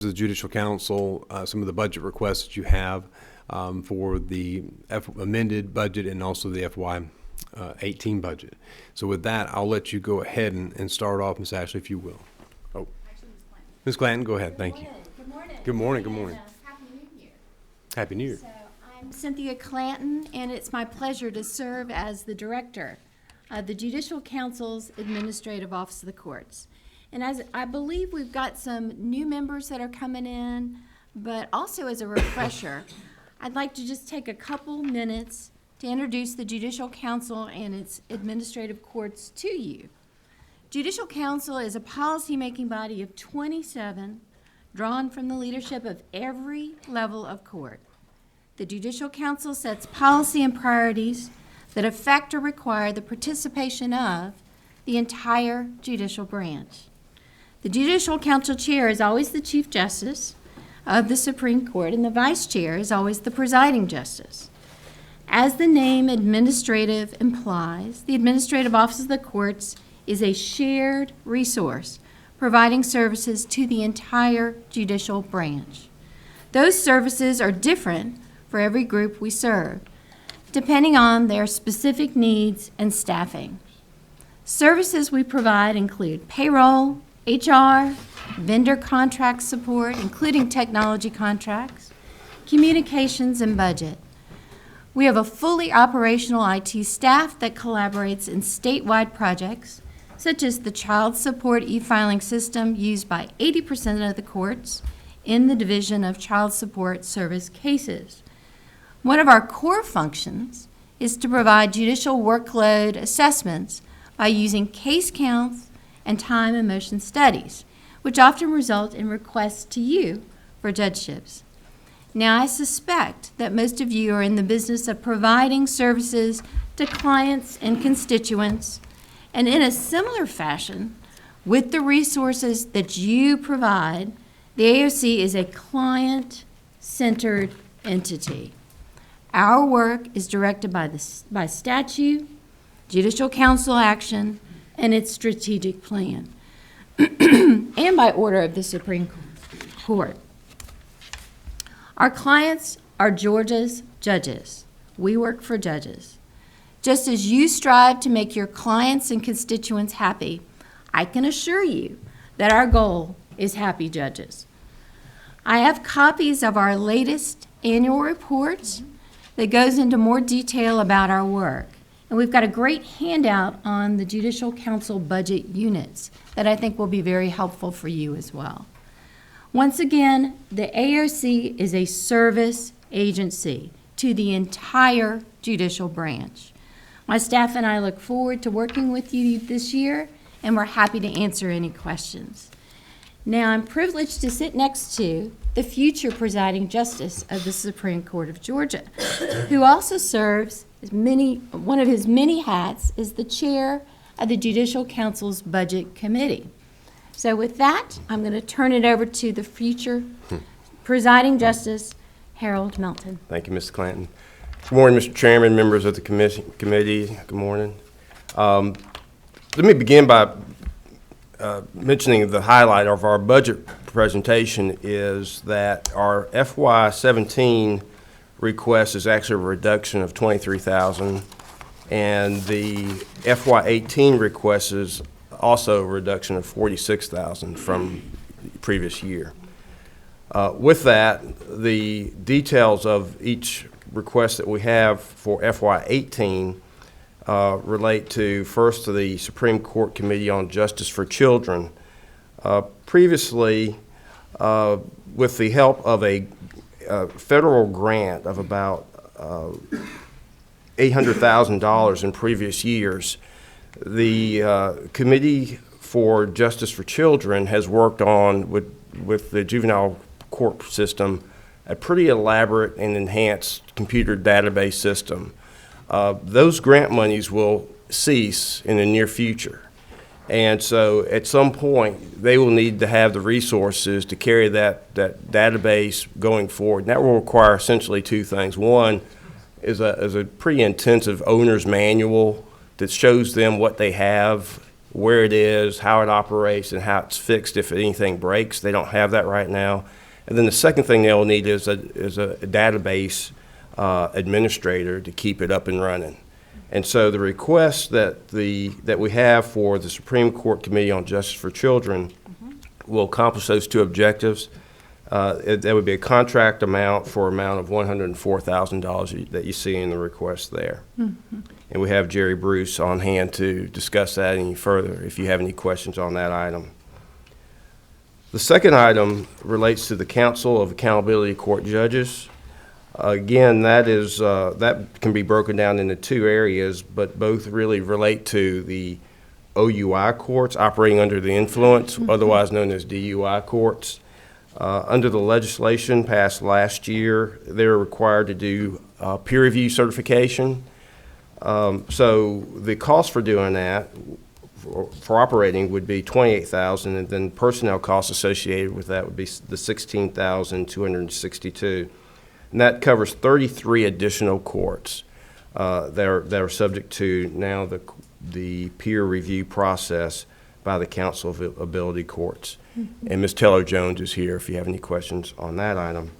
the Judicial Council, some of the budget requests that you have for the amended budget and also the FY18 budget. So with that, I'll let you go ahead and start off, Ms. Ashley, if you will. Oh, Ms. Clanton, go ahead. Thank you. Good morning. Good morning. Good morning. Happy New Year. Happy New Year. So I'm Cynthia Clanton, and it's my pleasure to serve as the director of the Judicial Council's Administrative Office of the Courts. And as I believe we've got some new members that are coming in, but also as a refresher, I'd like to just take a couple minutes to introduce the Judicial Council and its administrative courts to you. Judicial Council is a policy-making body of 27, drawn from the leadership of every level of court. The Judicial Council sets policy and priorities that affect or require the participation of the entire judicial branch. The Judicial Council chair is always the Chief Justice of the Supreme Court, and the Vice Chair is always the presiding justice. As the name administrative implies, the Administrative Office of the Courts is a shared resource providing services to the entire judicial branch. Those services are different for every group we serve, depending on their specific needs and staffing. Services we provide include payroll, HR, vendor contract support, including technology contracts, communications, and budget. We have a fully operational IT staff that collaborates in statewide projects, such as the child support e-filing system used by 80% of the courts in the Division of Child Support Service cases. One of our core functions is to provide judicial workload assessments by using case counts and time and motion studies, which often result in requests to you for judgeships. Now, I suspect that most of you are in the business of providing services to clients and constituents, and in a similar fashion, with the resources that you provide, the AOC is a client-centered entity. Our work is directed by statute, Judicial Council action, and its strategic plan, and by order of the Supreme Court. Our clients are Georgia's judges. We work for judges. Just as you strive to make your clients and constituents happy, I can assure you that our goal is happy judges. I have copies of our latest annual reports that goes into more detail about our work. And we've got a great handout on the Judicial Council budget units that I think will be very helpful for you as well. Once again, the AOC is a service agency to the entire judicial branch. My staff and I look forward to working with you this year, and we're happy to answer any questions. Now, I'm privileged to sit next to the future presiding justice of the Supreme Court of Georgia, who also serves one of his many hats is the chair of the Judicial Council's Budget Committee. So with that, I'm going to turn it over to the future presiding justice, Harold Melton. Thank you, Mr. Clanton. Good morning, Mr. Chairman, members of the committee. Good morning. Let me begin by mentioning the highlight of our budget presentation is that our FY17 request is actually a reduction of $23,000, and the FY18 request is also a reduction of $46,000 from the previous year. With that, the details of each request that we have for FY18 relate to, first, to the Supreme Court Committee on Justice for Children. Previously, with the help of a federal grant of about $800,000 in previous years, the Committee for Justice for Children has worked on, with the juvenile court system, a pretty elaborate and enhanced computer database system. Those grant monies will cease in the near future. And so at some point, they will need to have the resources to carry that database going forward. And that will require essentially two things. One is a pretty intensive owner's manual that shows them what they have where it is, how it operates, and how it's fixed if anything breaks. They don't have that right now. And then the second thing they'll need is a database administrator to keep it up and running. And so the request that we have for the Supreme Court Committee on Justice for Children will accomplish those two objectives. That would be a contract amount for amount of $104,000 that you see in the request there. And we have Jerry Bruce on hand to discuss that any further if you have any questions on that item. The second item relates to the Council of Accountability Court Judges. Again, that can be broken down into two areas, but both really relate to the OUI courts, operating under the influence, otherwise known as DUI courts. Under the legislation passed last year, they're required to do peer review certification. So the cost for doing that, for operating, would be $28,000, and then personnel costs associated with that would be the $16,262. And that covers 33 additional courts that are subject to now the peer review process by the Council of Ability Courts. And Ms. Taylor-Jones is here if you have any questions on that item.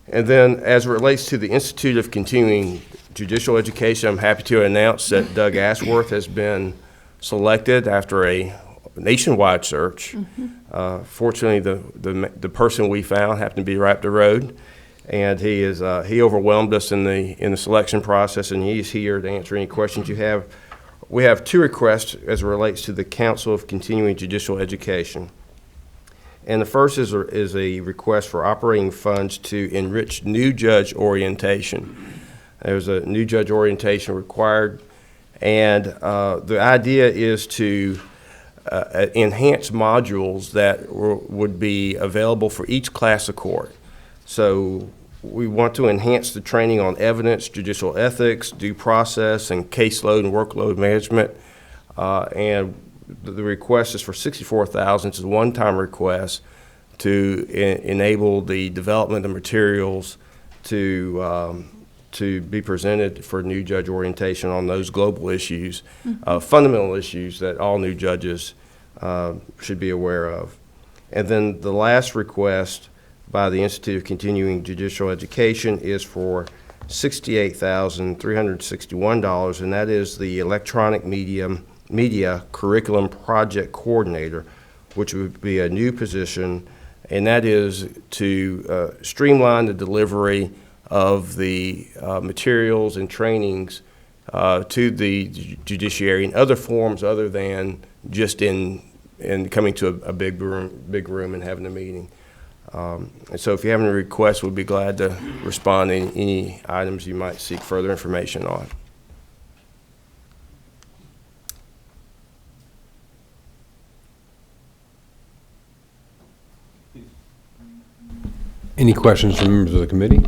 And then as it relates to the Institute of Continuing Judicial Education, I'm happy to announce that Doug Ashworth has been selected after a nationwide search. Fortunately, the person we found happened to be right up the road, and he overwhelmed us in the selection process, and he's here to answer any questions you have. We have two requests as it relates to the Council of Continuing Judicial Education. And the first is a request for operating funds to enrich new judge orientation. There's a new judge orientation required, and the idea is to enhance modules that would be available for each class of court. So we want to enhance the training on evidence, judicial ethics, due process, and caseload and workload management. And the request is for $64,000. It's a one-time request to enable the development of materials to be presented for new judge orientation on those global issues, fundamental issues that all new judges should be aware of. And then the last request by the Institute of Continuing Judicial Education is for $68,361, and that is the Electronic Media Curriculum Project Coordinator, which would be a new position, and that is to streamline the delivery of the materials and trainings to the judiciary in other forms other than just in coming to a big room and having a meeting. And so if you have any requests, we'd be glad to respond to any items you might seek further information on. Any questions from members of the committee?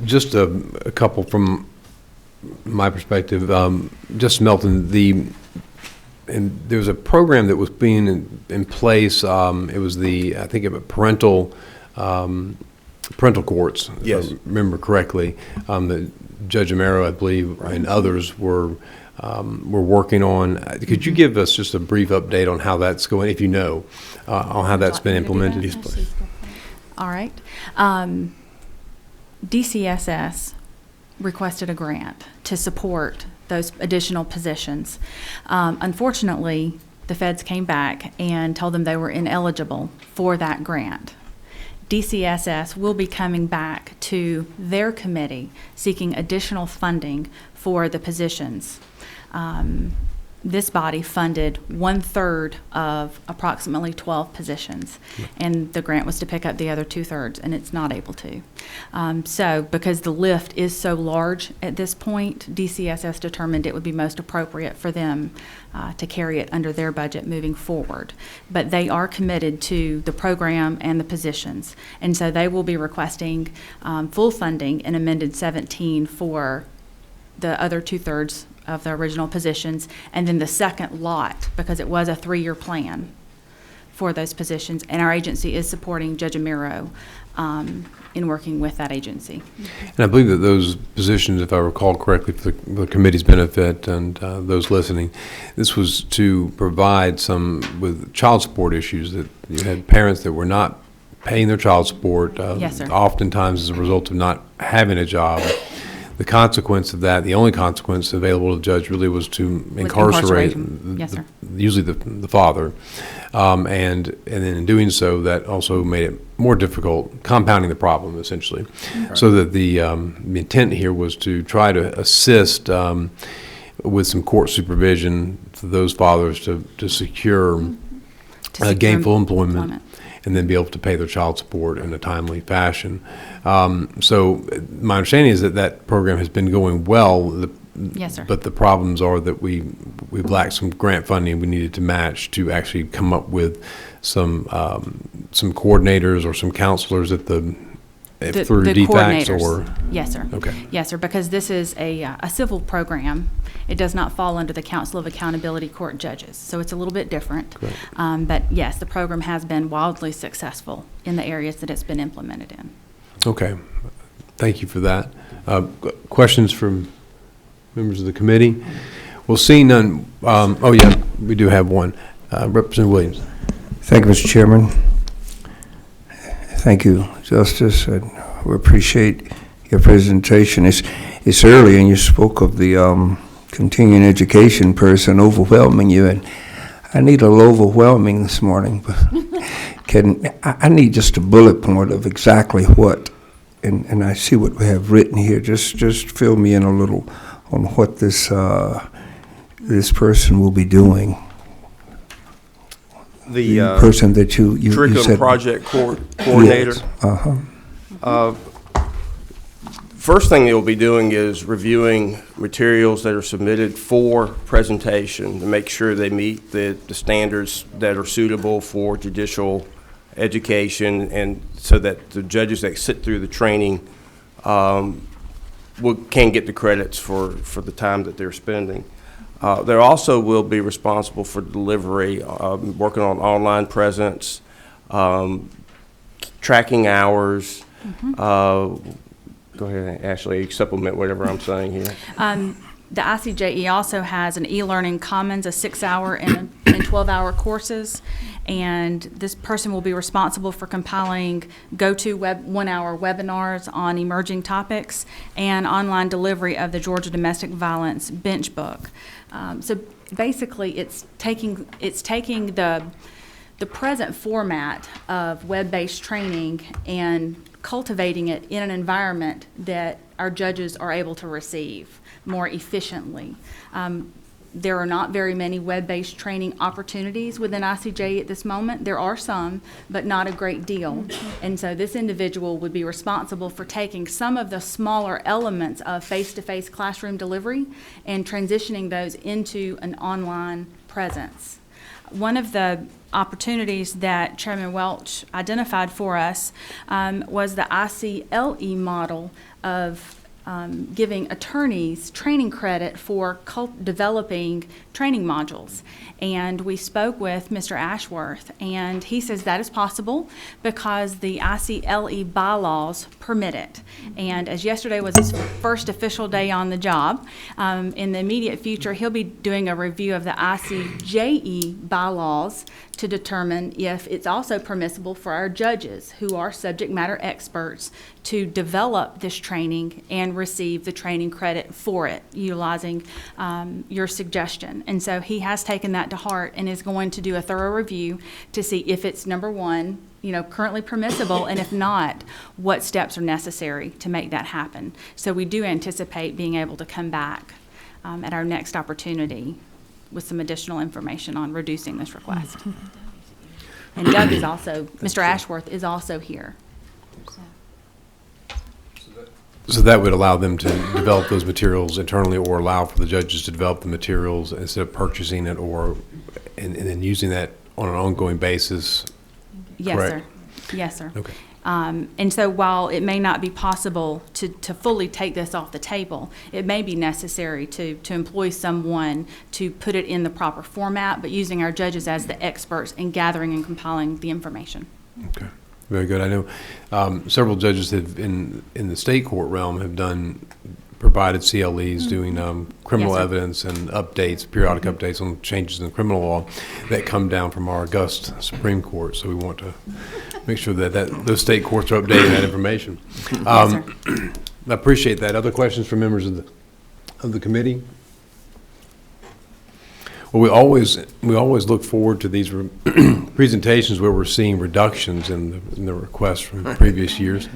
Just a couple from my perspective. Just Melton, and there was a program that was being in place. It was I think parental courts, yes, if I remember correctly. That Judge Amaro, I believe, and others were working on. Could you give us just a brief update on how that's going, if you know, on how that's been implemented? Yes, please. All right. DCSS requested a grant to support those additional positions. Unfortunately, the feds came back and told them they were ineligible for that grant. DCSS will be coming back to their committee seeking additional funding for the positions. This body funded 1/3 of approximately 12 positions, and the grant was to pick up the other 2/3, and it's not able to. So because the lift is so large at this point, DCSS determined it would be most appropriate for them to carry it under their budget moving forward. But they are committed to the program and the positions, and so they will be requesting full funding in amended 17 for the other 2/3 of the original positions, and then the second lot, because it was a 3-year plan, for those positions, and our agency is supporting Judge Amiro in working with that agency. And I believe that those positions, if I recall correctly, for the committee's benefit and those listening, this was to provide some with child support issues, that you had parents that were not paying their child support. Yes, sir. Oftentimes as a result of not having a job. The consequence of that, the only consequence available to the judge really was to incarcerate Yes, sir. usually the father. And then in doing so, that also made it more difficult, compounding the problem essentially. So that the intent here was to try to assist with some court supervision for those fathers to secure gainful employment, and then be able to pay their child support in a timely fashion. So my understanding is that that program has been going well. Yes, sir. But the problems are that we've lacked some grant funding we needed to match to actually come up with some coordinators or some counselors at through DFACS coordinators. or. Yes, sir. Okay. Yes, sir, because this is a civil program. It does not fall under the Council of Accountability Court Judges, so it's a little bit different. But yes, the program has been wildly successful in the areas that it's been implemented in. Okay. Thank you for that. Questions from members of the committee? Well, seeing none, oh yeah, we do have one. Representative Williams. Thank you, Mr. Chairman. Thank you, Justice, and we appreciate your presentation. It's early, and you spoke of the continuing education person overwhelming you, and I need a little overwhelming this morning, but I need just a bullet point of exactly what, and I see what we have written here. Just fill me in a little on what this person will be doing. The person that you curriculum said, project coordinator. Yes. First thing they'll be doing is reviewing materials that are submitted for presentation to make sure they meet the standards that are suitable for judicial education, and so that the judges that sit through the training can get the credits for the time that they're spending. They also will be responsible for delivery, working on online presence, tracking hours. Go ahead, Ashley, supplement whatever I'm saying here. The ICJE also has an e-learning commons, a 6-hour and 12-hour courses, and this person will be responsible for compiling go-to 1-hour webinars on emerging topics and online delivery of the Georgia Domestic Violence Bench Book. So basically, it's taking the present format of web-based training and cultivating it in an environment that our judges are able to receive more efficiently. There are not very many web-based training opportunities within ICJ at this moment. There are some, but not a great deal. And so this individual would be responsible for taking some of the smaller elements of face-to-face classroom delivery and transitioning those into an online presence. One of the opportunities that Chairman Welch identified for us was the ICLE model of giving attorneys training credit for developing training modules. And we spoke with Mr. Ashworth, and he says that is possible because the ICLE bylaws permit it. And as yesterday was his first official day on the job, in the immediate future, he'll be doing a review of the ICJE bylaws to determine if it's also permissible for our judges, who are subject matter experts, to develop this training and receive the training credit for it, utilizing your suggestion. And so he has taken that to heart and is going to do a thorough review to see if it's, number one, currently permissible, and if not, what steps are necessary to make that happen. So we do anticipate being able to come back at our next opportunity with some additional information on reducing this request. And Doug is also, Mr. Ashworth is also here. So that would allow them to develop those materials internally, or allow for the judges to develop the materials instead of purchasing it, and then using that on an ongoing basis? Yes, Correct. sir. Yes, sir. Okay. And so while it may not be possible to fully take this off the table, it may be necessary to employ someone to put it in the proper format, but using our judges as the experts in gathering and compiling the information. Okay, very good. I know several judges have in the state court realm have provided CLEs doing criminal Yes, sir. evidence and updates, periodic updates on changes in the criminal law that come down from our august Supreme Court. So we want to make sure that those state courts are updating that information. Yes, sir. I appreciate that. Other questions from members of the committee? Well, we always look forward to these presentations where we're seeing reductions in the requests from previous years.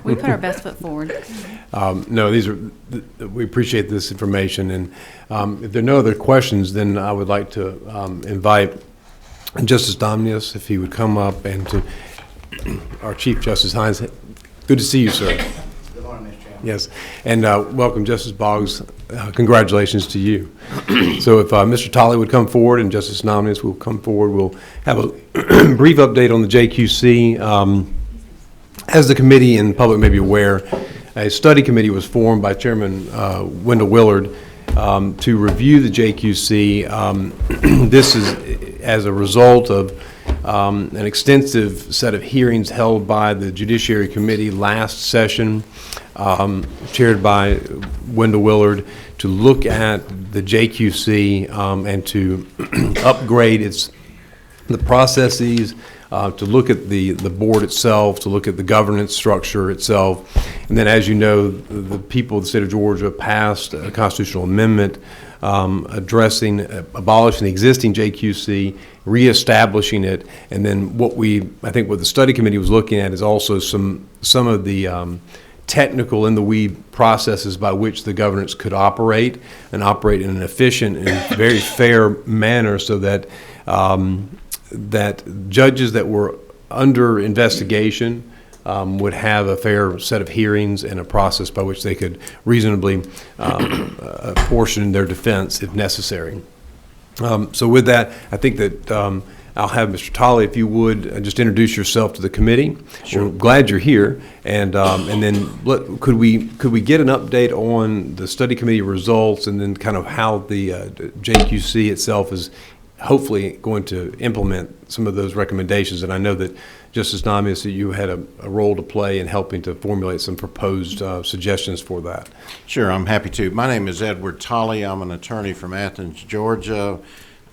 We put our best foot forward. No, we appreciate this information, and if there are no other questions, then I would like to invite Justice Domnius, if he would come up, and to our Chief Justice Hines. Good to see you, sir. Good morning, Mr. Chairman. Yes, and welcome, Justice Boggs. Congratulations to you. So if Mr. Tolley would come forward and Justice Domnius will come forward, we'll have a brief update on the JQC. As the committee and the public may be aware, a study committee was formed by Chairman Wendell Willard to review the JQC. This is as a result of an extensive set of hearings held by the Judiciary Committee last session, chaired by Wendell Willard, to look at the JQC and to upgrade the processes, to look at the board itself, to look at the governance structure itself. And then, as you know, the people of the state of Georgia passed a constitutional amendment addressing, abolishing the existing JQC, reestablishing it. And then I think what the study committee was looking at is also some of the technical in the weed processes by which the governance could operate in an efficient and very fair manner, so that that judges that were under investigation would have a fair set of hearings and a process by which they could reasonably apportion their defense if necessary. So with that, I think that I'll have Mr. Tolley, if you would, just introduce yourself to the committee. Sure. We're glad you're here, and then could we get an update on the study committee results, and then kind of how the JQC itself is hopefully going to implement some of those recommendations. And I know that Justice Domnius, that you had a role to play in helping to formulate some proposed suggestions for that. Sure, I'm happy to. My name is Edward Tolley. I'm an attorney from Athens, Georgia.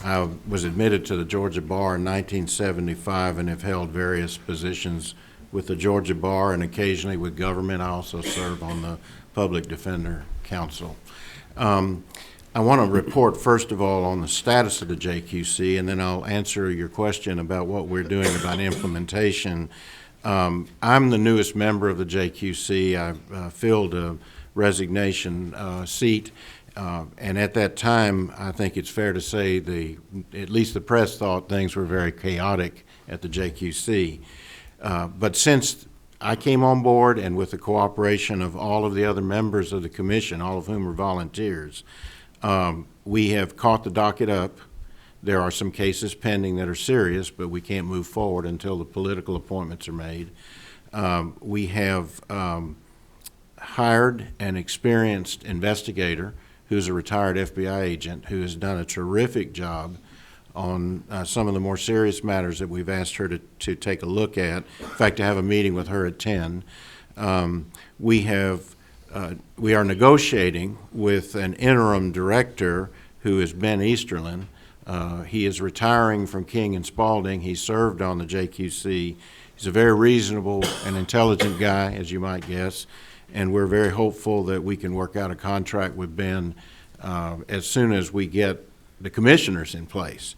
I was admitted to the Georgia Bar in 1975 and have held various positions with the Georgia Bar and occasionally with government. I also serve on the Public Defender Council. I want to report, first of all, on the status of the JQC, and then I'll answer your question about what we're doing about implementation. I'm the newest member of the JQC. I filled a resignation seat, and at that time, I think it's fair to say at least the press thought things were very chaotic at the JQC. But since I came on board, and with the cooperation of all of the other members of the commission, all of whom are volunteers, we have caught the docket up. There are some cases pending that are serious, but we can't move forward until the political appointments are made. We have hired an experienced investigator who's a retired FBI agent who has done a terrific job on some of the more serious matters that we've asked her to take a look at. In fact, to have a meeting with her at 10. We are negotiating with an interim director who is Ben Easterlin. He is retiring from King and Spalding. He served on the JQC. He's a very reasonable and intelligent guy, as you might guess, and we're very hopeful that we can work out a contract with Ben as soon as we get the commissioners in place.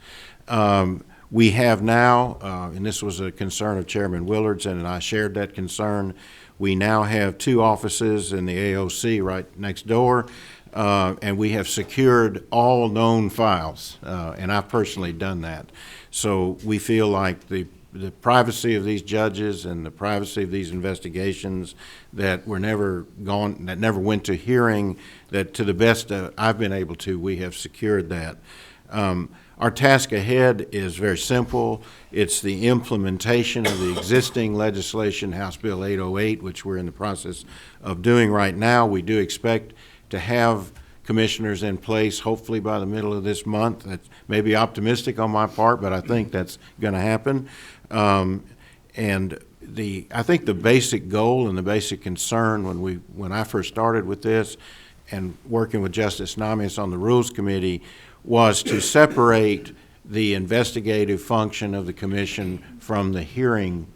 We have now, and this was a concern of Chairman Willard's, and I shared that concern, we now have 2 offices in the AOC right next door, and we have secured all known files, and I've personally done that. So we feel like the privacy of these judges and the privacy of these investigations that never went to hearing, that to the best I've been able to, we have secured that. Our task ahead is very simple. It's the implementation of the existing legislation, House Bill 808, which we're in the process of doing right now. We do expect to have commissioners in place hopefully by the middle of this month. That may be optimistic on my part, but I think that's going to happen. And I think the basic goal and the basic concern when I first started with this and working with Justice Namias on the Rules Committee was to separate the investigative function of the commission from the hearing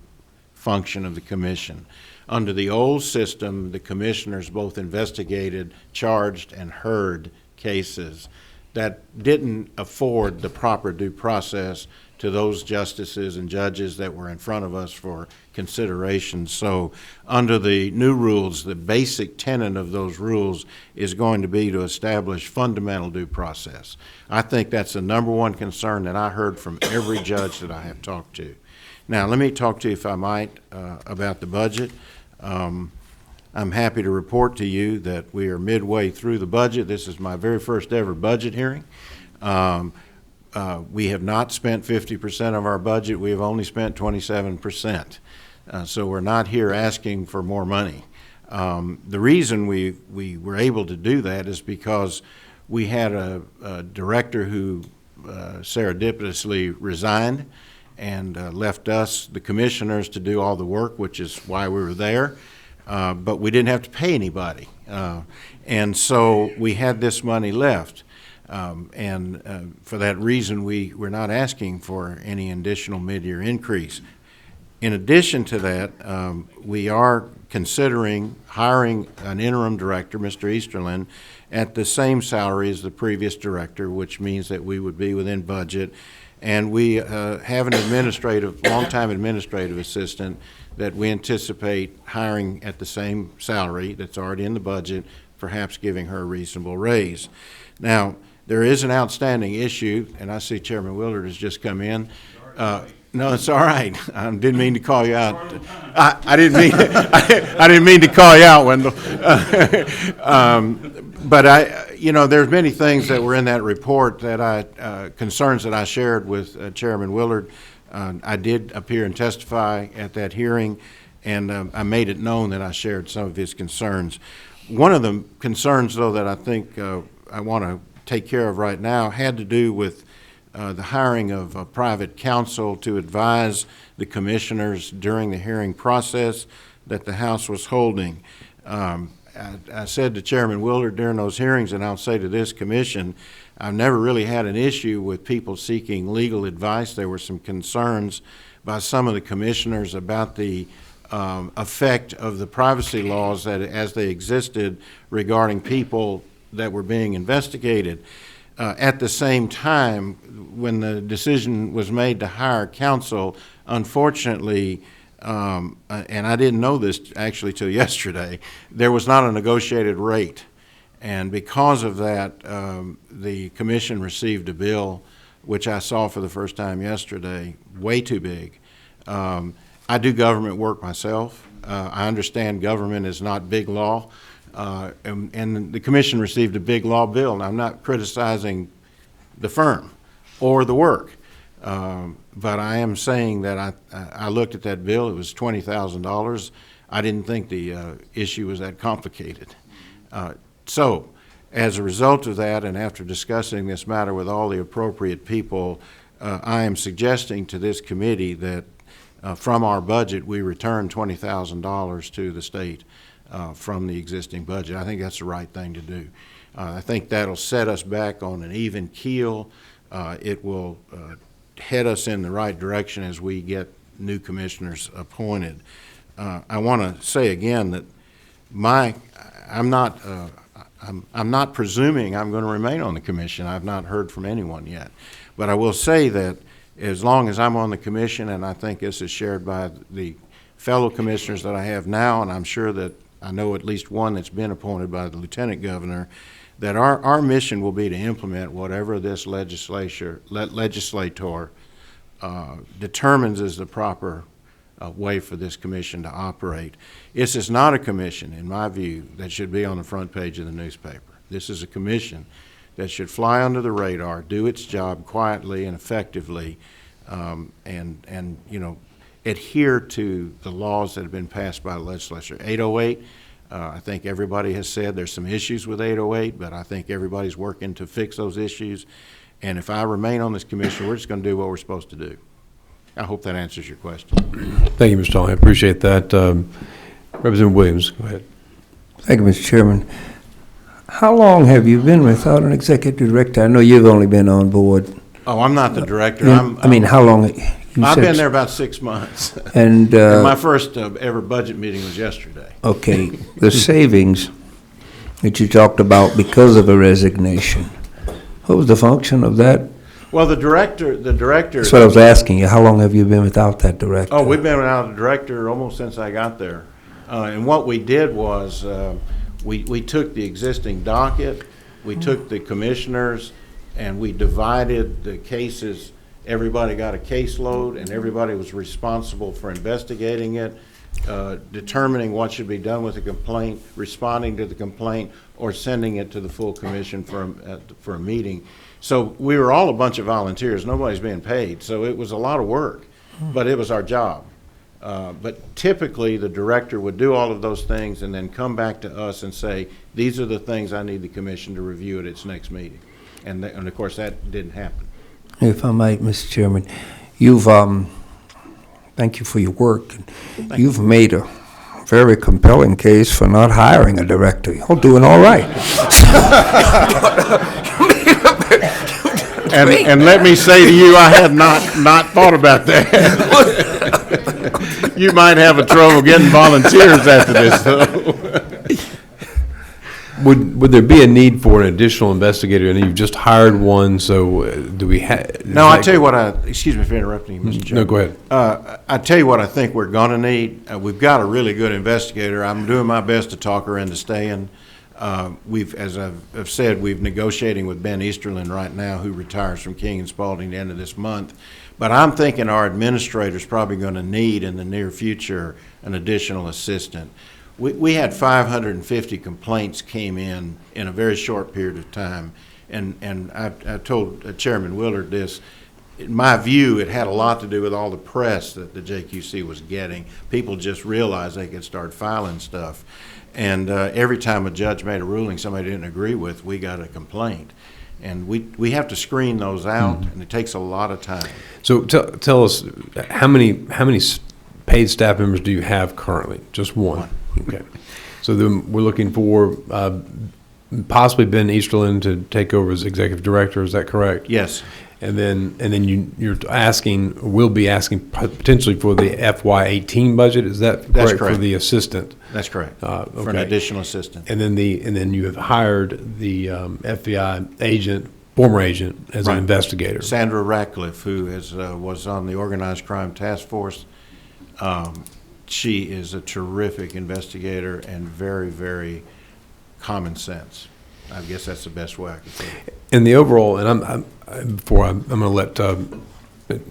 function of the commission. Under the old system, the commissioners both investigated, charged, and heard cases that didn't afford the proper due process to those justices and judges that were in front of us for consideration. So under the new rules, the basic tenet of those rules is going to be to establish fundamental due process. I think that's the number one concern that I heard from every judge that I have talked to. Now, let me talk to you, if I might, about the budget. I'm happy to report to you that we are midway through the budget. This is my very first ever budget hearing. We have not spent 50% of our budget. We have only spent 27%. So we're not here asking for more money. The reason we were able to do that is because we had a director who serendipitously resigned and left us, the commissioners, to do all the work, which is why we were there. But we didn't have to pay anybody. And so we had this money left. For that reason, we're not asking for any additional mid-year increase. In addition to that, we are considering hiring an interim director, Mr. Easterlin, at the same salary as the previous director, which means that we would be within budget. And we have an longtime administrative assistant that we anticipate hiring at the same salary that's already in the budget, perhaps giving her a reasonable raise. Now, there is an outstanding issue, and I see Chairman Willard has just come in. No, it's all right. I didn't mean to call you out. I didn't mean. I didn't mean to call you out, Wendell. But there's many things that were in that report that concerns that I shared with Chairman Willard. I did appear and testify at that hearing, and I made it known that I shared some of his concerns. One of the concerns, though, that I think I want to take care of right now had to do with the hiring of a private counsel to advise the commissioners during the hearing process that the House was holding. I said to Chairman Willard during those hearings, and I'll say to this commission, I've never really had an issue with people seeking legal advice. There were some concerns by some of the commissioners about the effect of the privacy laws that as they existed regarding people that were being investigated. At the same time, when the decision was made to hire counsel, unfortunately, and I didn't know this actually till yesterday, there was not a negotiated rate. And because of that, the commission received a bill, which I saw for the first time yesterday, way too big. I do government work myself. I understand government is not big law. And the commission received a big law bill. And I'm not criticizing the firm or the work, but I am saying that I looked at that bill. It was $20,000. I didn't think the issue was that complicated. So as a result of that, and after discussing this matter with all the appropriate people, I am suggesting to this committee that from our budget we return $20,000 to the state from the existing budget. I think that's the right thing to do. I think that'll set us back on an even keel. It will head us in the right direction as we get new commissioners appointed. I want to say again that I'm not presuming I'm going to remain on the commission. I've not heard from anyone yet. But I will say that as long as I'm on the commission, and I think this is shared by the fellow commissioners that I have now, and I'm sure that I know at least one that's been appointed by the lieutenant governor, that our mission will be to implement whatever this legislator determines is the proper way for this commission to operate. This is not a commission, in my view, that should be on the front page of the newspaper. This is a commission that should fly under the radar, do its job quietly and effectively, and adhere to the laws that have been passed by the legislature. 808, I think everybody has said there's some issues with 808, but I think everybody's working to fix those issues. And if I remain on this commission, we're just going to do what we're supposed to do. I hope that answers your question. Thank you, Mr. Tolley. I appreciate that. Representative Williams, go ahead. Thank you, Mr. Chairman. How long have you been without an executive director? I know you've only been on board. Oh, I'm not the director. How long? I've been there about 6 months. And, And my first ever budget meeting was yesterday. okay, the savings that you talked about because of a resignation, what was the function of that? Well, the director. That's what I was asking you. How long have you been without that director? Oh, we've been without a director almost since I got there. And what we did was we took the existing docket, we took the commissioners, and we divided the cases. Everybody got a caseload, and everybody was responsible for investigating it, determining what should be done with the complaint, responding to the complaint, or sending it to the full commission for a meeting. So we were all a bunch of volunteers. Nobody's being paid. So it was a lot of work, but it was our job. But typically, the director would do all of those things and then come back to us and say, these are the things I need the commission to review at its next meeting. And of course, that didn't happen. If I might, Mr. Chairman, you've, thank you for your work. You've made a very compelling case for not hiring a director. You're doing all right. And let me say to you, I had not thought about that. You might have a trouble getting volunteers after this, though. Would there be a need for an additional investigator? And you've just hired one, so do we have? No, I tell you what, excuse me for interrupting you, Mr. Chairman. No, go ahead. I tell you what I think we're going to need. We've got a really good investigator. I'm doing my best to talk her into staying. As I've said, we've negotiating with Ben Easterlin right now, who retires from King and Spalding at the end of this month. But I'm thinking our administrator's probably going to need in the near future an additional assistant. We had 550 complaints came in a very short period of time, and I told Chairman Willard this. In my view, it had a lot to do with all the press that the JQC was getting. People just realized they could start filing stuff. And every time a judge made a ruling somebody didn't agree with, we got a complaint. And we have to screen those out, and it takes a lot of time. So tell us, how many paid staff members do you have currently? Just one. Okay. So then we're looking for possibly Ben Easterlin to take over as executive director. Is that correct? Yes. And then you're will be asking potentially for the FY18 budget. Is that correct? That's correct. For the assistant? That's correct. Okay. For an additional assistant. And then you have hired the FBI agent, former agent, as an investigator. Sandra Ratcliffe, who was on the Organized Crime Task Force. She is a terrific investigator and very, very common sense. I guess that's the best way I can say it. And the overall, and I'm going to let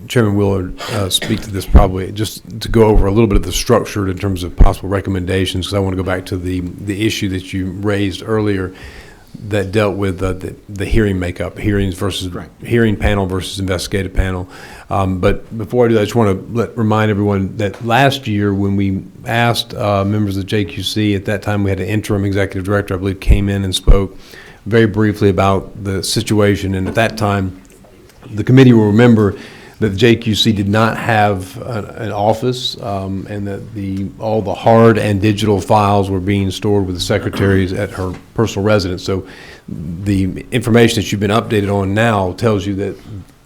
Chairman Willard speak to this probably, just to go over a little bit of the structure in terms of possible recommendations, because I want to go back to the issue that you raised earlier that dealt with the hearing makeup, hearing panel versus investigative panel. But before I do that, I just want to remind everyone that last year when we asked members of the JQC, at that time we had an interim executive director, I believe, came in and spoke very briefly about the situation. And at that time, the committee will remember that the JQC did not have an office, and that all the hard and digital files were being stored with the secretaries at her personal residence. So the information that you've been updated on now tells you that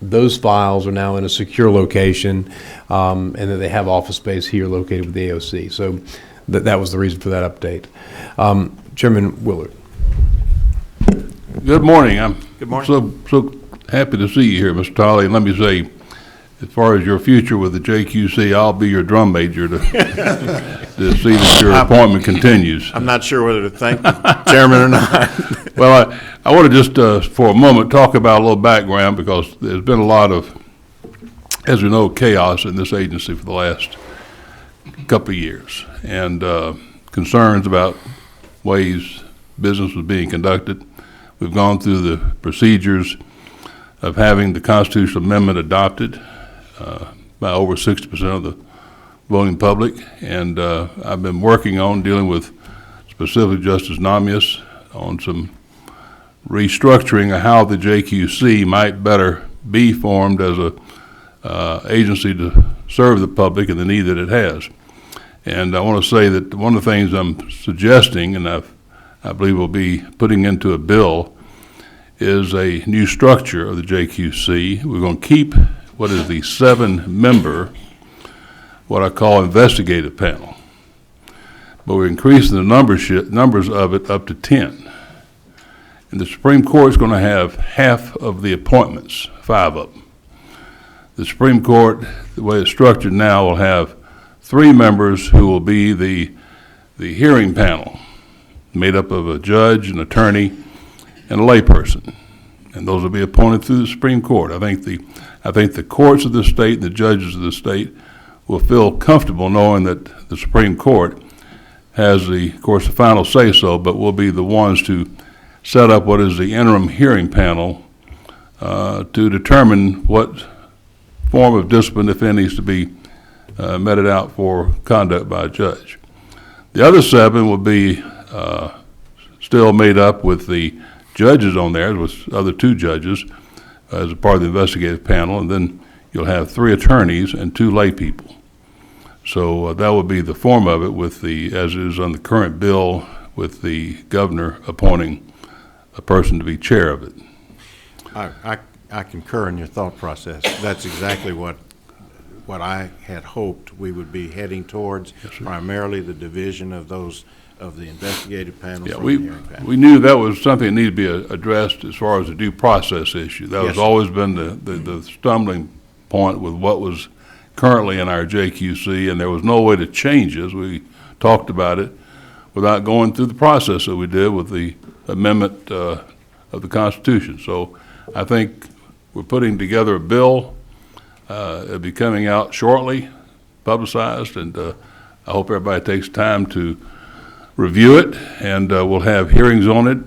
those files are now in a secure location, and that they have office space here located with the AOC. So that was the reason for that update. Chairman Willard. Good morning. Good morning. So happy to see you here, Mr. Tolley. And let me say, as far as your future with the JQC, I'll be your drum major to see that your appointment continues. I'm not sure whether to thank the chairman or not. Well, I want to just, for a moment, talk about a little background, because there's been a lot of, as we know, chaos in this agency for the last couple of years, and concerns about ways business was being conducted. We've gone through the procedures of having the constitutional amendment adopted by over 60% of the voting public, and I've been working on dealing with specifically Justice Namias on some restructuring of how the JQC might better be formed as a agency to serve the public and the need that it has. And I want to say that one of the things I'm suggesting, and I believe we'll be putting into a bill, is a new structure of the JQC. We're going to keep what is the 7-member, what I call investigative panel. But we're increasing the numbers of it up to 10. And the Supreme Court is going to have half of the appointments, 5 of them. The Supreme Court, the way it's structured now, will have 3 members who will be the hearing panel, made up of a judge, an attorney, and a layperson. And those will be appointed through the Supreme Court. I think the courts of the state and the judges of the state will feel comfortable knowing that the Supreme Court has of course, the final say-so, but will be the ones to set up what is the interim hearing panel to determine what form of discipline, if any, needs to be meted out for conduct by a judge. The other 7 will be still made up with the judges on there, with other 2 judges as a part of the investigative panel, and then you'll have 3 attorneys and 2 lay people. So that will be the form of it, with as it is on the current bill, with the governor appointing a person to be chair of it. I concur in your thought process. That's exactly what I had hoped we would be heading towards, primarily the division of the investigative panel from the hearing panel. We knew that was something that needed to be addressed as far as the due process issue. That has always been the stumbling point with what was currently in our JQC, and there was no way to change it, as we talked about it, without going through the process that we did with the amendment of the Constitution. So I think we're putting together a bill. It'll be coming out shortly, publicized, and I hope everybody takes time to review it, and we'll have hearings on it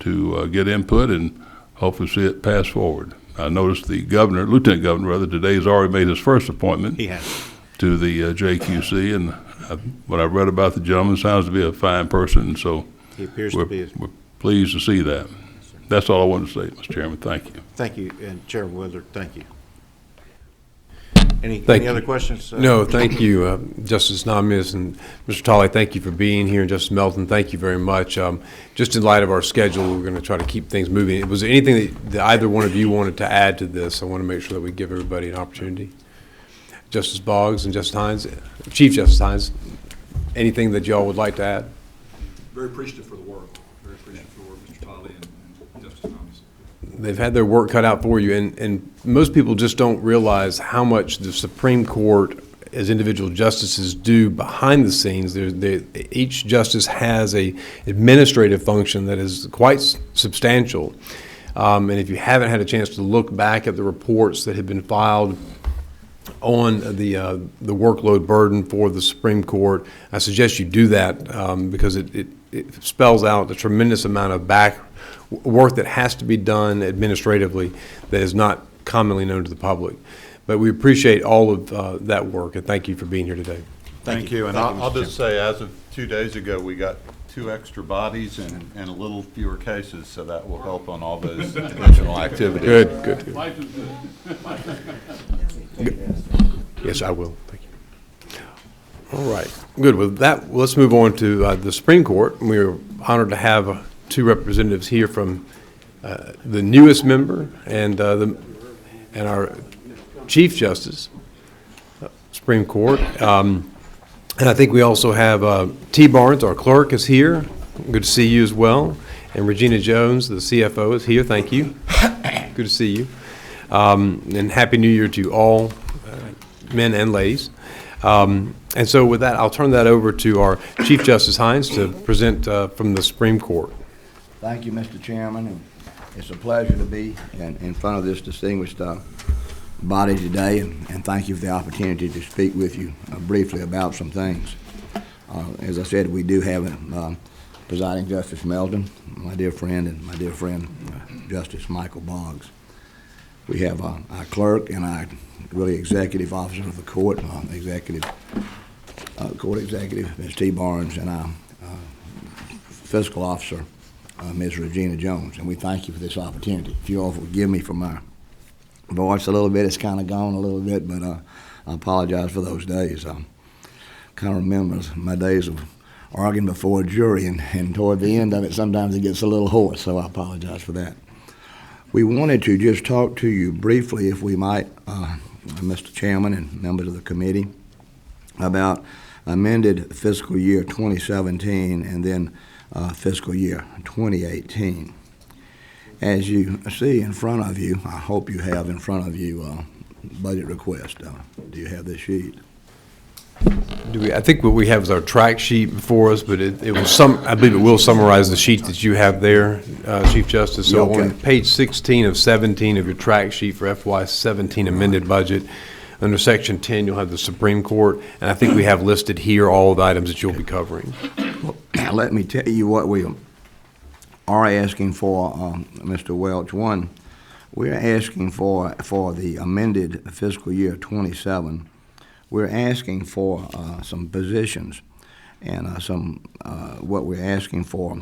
to get input and hopefully see it pass forward. I noticed the governor, lieutenant governor rather, today has already made his first appointment to the JQC, and what I've read about the gentleman, sounds to be a fine person, and so He appears to be. we're pleased to see that. That's all I wanted to say, Mr. Chairman. Thank you. Thank you, and Chairman Willard, thank you. Thank Any you. other questions? No, thank you, Justice Namias and Mr. Tolley. Thank you for being here, and Justice Melton, thank you very much. Just in light of our schedule, we're going to try to keep things moving. Was there anything that either one of you wanted to add to this? I want to make sure that we give everybody an opportunity. Justice Boggs and Justice Hines, Chief Justice Hines, anything that y'all would like to add? Very appreciative for the work. Very appreciative for the work, Mr. Tolley and Justice Thomas. They've had their work cut out for you, and most people just don't realize how much the Supreme Court, as individual justices, do behind the scenes. Each justice has a administrative function that is quite substantial, and if you haven't had a chance to look back at the reports that have been filed on the workload burden for the Supreme Court, I suggest you do that because it spells out the tremendous amount of back work that has to be done administratively that is not commonly known to the public. But we appreciate all of that work, and thank you for being here today. Thank you. And Thank you, I'll Mr. just say, as of 2 days ago, we got 2 extra bodies and a little fewer cases, so that will help on all those additional activities. Good. Yes, I will. Thank you. All right. Good. With that, let's move on to the Supreme Court. We're honored to have 2 representatives here from the newest member and our Chief Justice, Supreme Court. And I think we also have T. Barnes, our clerk, is here. Good to see you as well. And Regina Jones, the CFO, is here. Thank you. Good to see you. And Happy New Year to all, men and ladies. And so with that, I'll turn that over to our Chief Justice Hines to present from the Supreme Court. Thank you, Mr. Chairman, and it's a pleasure to be in front of this distinguished body today, and thank you for the opportunity to speak with you briefly about some things. As I said, we do have Presiding Justice Melton, my dear friend, and my dear friend, Justice Michael Boggs. We have our clerk and our really executive officer of the court, court executive, Ms. T. Barnes, and our fiscal officer, Ms. Regina Jones. And we thank you for this opportunity. If you all forgive me for my voice a little bit, it's kind of gone a little bit, but I apologize for those days. I kind of remember my days of arguing before a jury, and toward the end of it, sometimes it gets a little hoarse, so I apologize for that. We wanted to just talk to you briefly, if we might, Mr. Chairman and members of the committee, about amended fiscal year 2017 and then fiscal year 2018. As you see in front of you, I hope you have in front of you budget request. Do you have this sheet? I think what we have is our track sheet before us, but I believe it will summarize the sheet that you have there, Chief Justice. So Yeah, okay. on page 16 of 17 of your track sheet for FY17 amended budget, under section 10, you'll have the Supreme Court, and I think we have listed here all the items that you'll be covering. Let me tell you what we are asking for, Mr. Welch. One, we're asking for the amended fiscal year 27. We're asking for some positions, and what we're asking for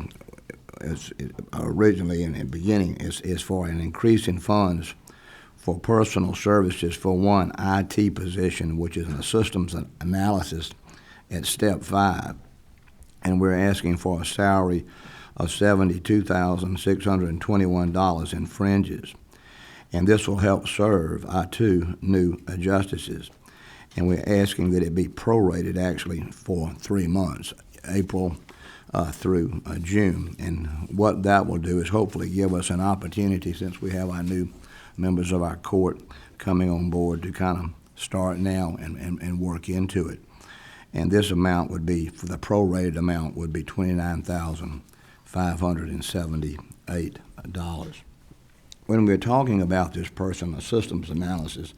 is originally in the beginning is for an increase in funds for personal services for one IT position, which is a systems analysis at step 5. And we're asking for a salary of $72,621 in fringes. And this will help serve our 2 new justices. And we're asking that it be prorated actually for 3 months, April through June. And what that will do is hopefully give us an opportunity, since we have our new members of our court coming on board, to kind of start now and work into it. And this amount would be, for the prorated amount, would be $29,578. When we're talking about this personal systems analysis,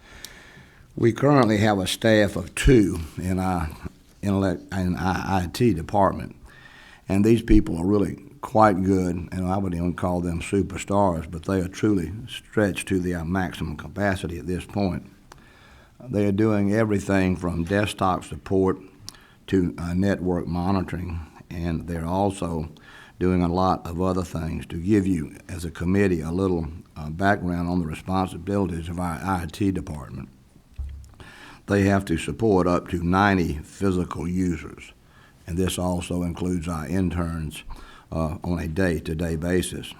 we currently have a staff of 2 in our IT department, and these people are really quite good, and I would even call them superstars, but they are truly stretched to their maximum capacity at this point. They are doing everything from desktop support to network monitoring, and they're also doing a lot of other things. To give you, as a committee, a little background on the responsibilities of our IT department, they have to support up to 90 physical users, and this also includes our interns on a day-to-day basis.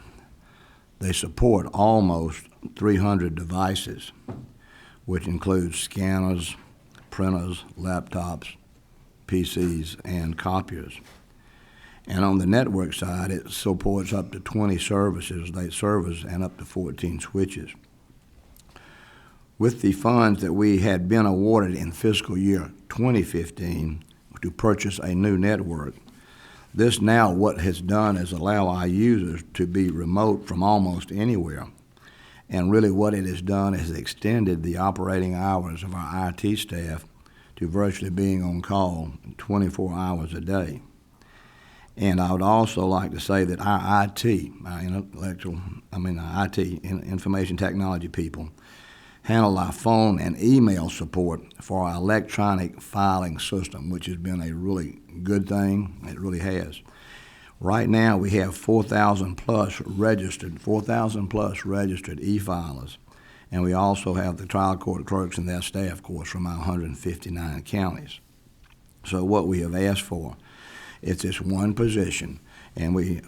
They support almost 300 devices, which includes scanners, printers, laptops, PCs, and copiers. And on the network side, it supports up to 20 servers and up to 14 switches. With the funds that we had been awarded in fiscal year 2015 to purchase a new network, this now what has done is allow our users to be remote from almost anywhere. And really what it has done is extended the operating hours of our IT staff to virtually being on call 24 hours a day. And I would also like to say that our information technology people, handle our phone and email support for our electronic filing system, which has been a really good thing. It really has. Right now, we have 4,000 plus registered e-filers, and we also have the trial court clerks and their staff, of course, from our 159 counties. So what we have asked for is this one position, and we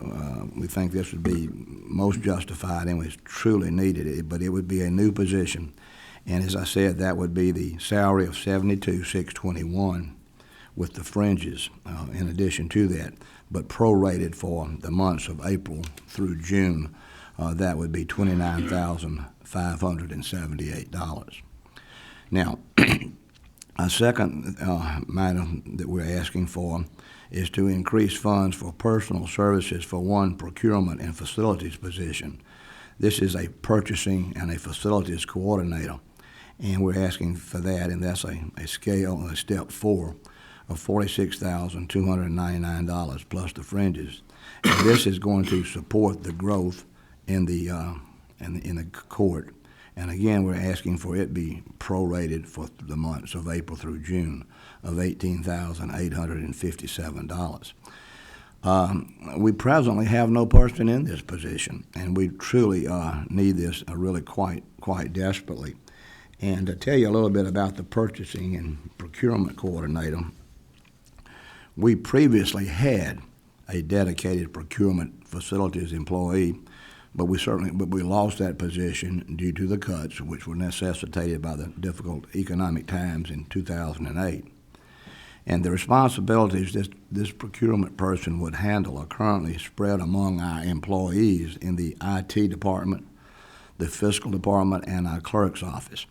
think this would be most justified and was truly needed, but it would be a new position. And as I said, that would be the salary of $72,621 with the fringes in addition to that, but prorated for the months of April through June, that would be $29,578. Now, a second matter that we're asking for is to increase funds for personal services for one procurement and facilities position. This is a purchasing and a facilities coordinator, and we're asking for that, and that's a scale, a step 4 of $46,299 plus the fringes. And this is going to support the growth in the court. And again, we're asking for it be prorated for the months of April through June of $18,857. We presently have no person in this position, and we truly need this really quite desperately. And to tell you a little bit about the purchasing and procurement coordinator, we previously had a dedicated procurement facilities employee, but we lost that position due to the cuts, which were necessitated by the difficult economic times in 2008. And the responsibilities this procurement person would handle are currently spread among our employees in the IT department, the fiscal department, and our clerk's office.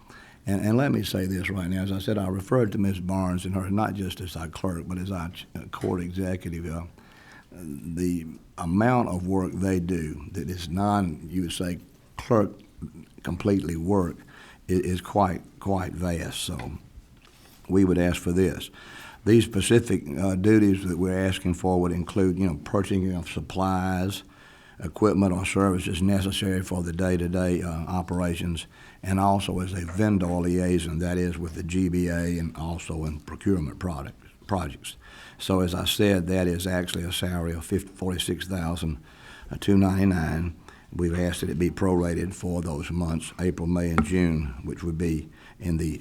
And let me say this right now. As I said, I referred to Ms. Barnes and her not just as our clerk, but as our court executive. The amount of work they do that is you would say, clerk completely work is quite vast. So we would ask for this. These specific duties that we're asking for would include, purchasing of supplies, equipment or services necessary for the day-to-day operations, and also as a vendor liaison, that is with the GBA and also in procurement projects. So as I said, that is actually a salary of $46,299. We've asked that it be prorated for those months, April, May, and June, which would be in the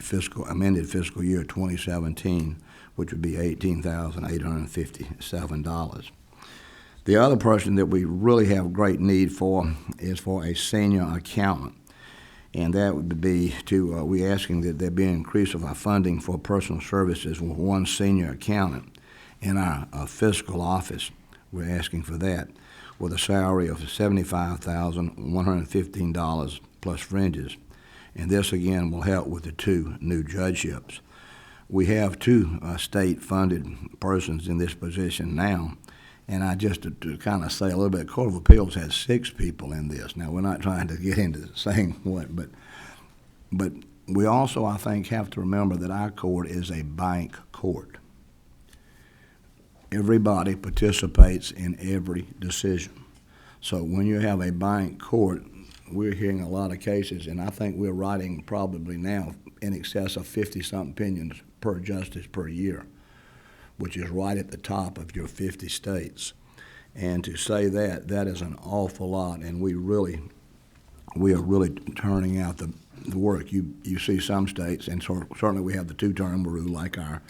amended fiscal year 2017, which would be $18,857. The other person that we really have great need for is for a senior accountant. And that would be we're asking that there be an increase of our funding for personal services with one senior accountant in our fiscal office. We're asking for that with a salary of $75,115 plus fringes. And this, again, will help with the 2 new judgeships. We have 2 state-funded persons in this position now. And I just to kind of say a little bit, Court of Appeals has 6 people in this. Now, we're not trying to get into saying what, but we also, I think, have to remember that our court is a bank court. Everybody participates in every decision. So when you have a bank court, we're hearing a lot of cases, and I think we're writing probably now in excess of 50-something opinions per justice per year, which is right at the top of your 50 states. And to say that is an awful lot, and we are really turning out the work. You see some states, and certainly we have the 2-term rule like our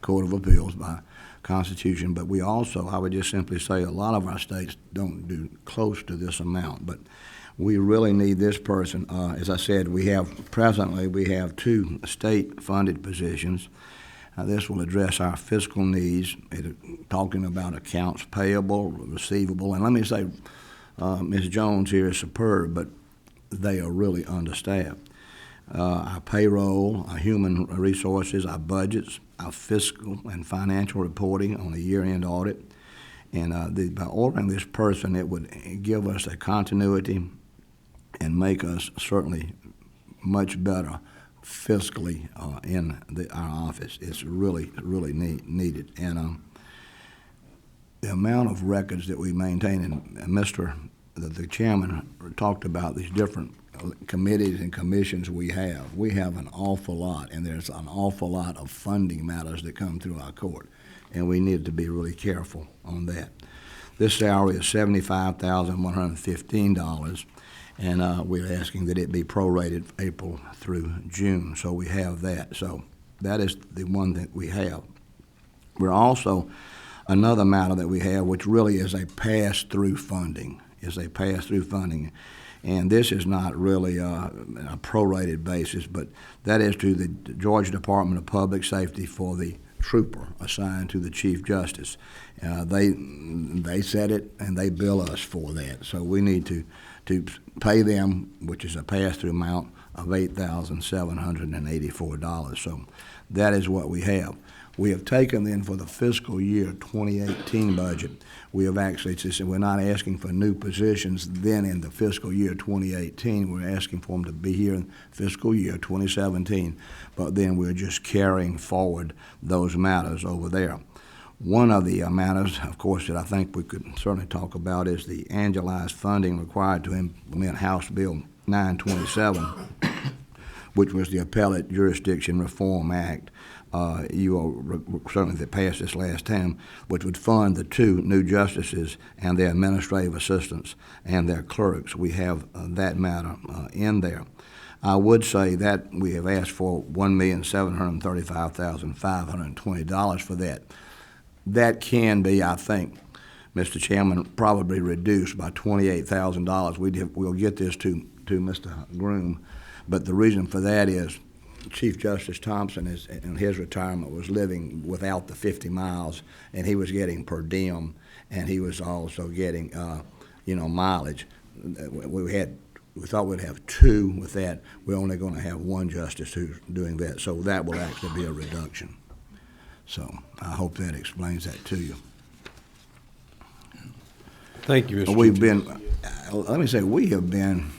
Court of Appeals by Constitution, but we also, I would just simply say, a lot of our states don't do close to this amount, but we really need this person. As I said, presently we have 2 state-funded positions. This will address our fiscal needs, talking about accounts payable, receivable. And let me say, Ms. Jones here is superb, but they are really understaffed. Our payroll, our human resources, our budgets, our fiscal and financial reporting on a year-end audit. And by ordering this person, it would give us a continuity and make us certainly much better fiscally in our office. It's really needed. And the amount of records that we maintain, and the chairman talked about these different committees and commissions we have. We have an awful lot, and there's an awful lot of funding matters that come through our court, and we need to be really careful on that. This salary is $75,115. And we're asking that it be prorated April through June, so we have that. So that is the one that we have. We're also, another matter that we have, which really is a pass-through funding, and this is not really a prorated basis, but that is to the Georgia Department of Public Safety for the trooper assigned to the Chief Justice. They set it, and they bill us for that, so we need to pay them, which is a pass-through amount of $8,784. So that is what we have. We have taken then for the fiscal year 2018 budget, we have actually said we're not asking for new positions then in the fiscal year 2018. We're asking for them to be here in fiscal year 2017, but then we're just carrying forward those matters over there. One of the matters, of course, that I think we could certainly talk about is the annualized funding required to implement House Bill 927, which was the Appellate Jurisdiction Reform Act. You all certainly that passed this last time, which would fund the 2 new justices and their administrative assistants and their clerks. We have that matter in there. I would say that we have asked for $1,735,520 for that. That can be, I think, Mr. Chairman, probably reduced by $28,000. We'll get this to Mr. Groom, but the reason for that is Chief Justice Thompson in his retirement was living without the 50 miles, and he was getting per diem, and he was also getting, mileage. We thought we'd have 2 with that. We're only going to have 1 justice who's doing that, so that will actually be a reduction. So I hope that explains that to you. Thank you, Mr. We've Chief been, Justice. let me say, we have been,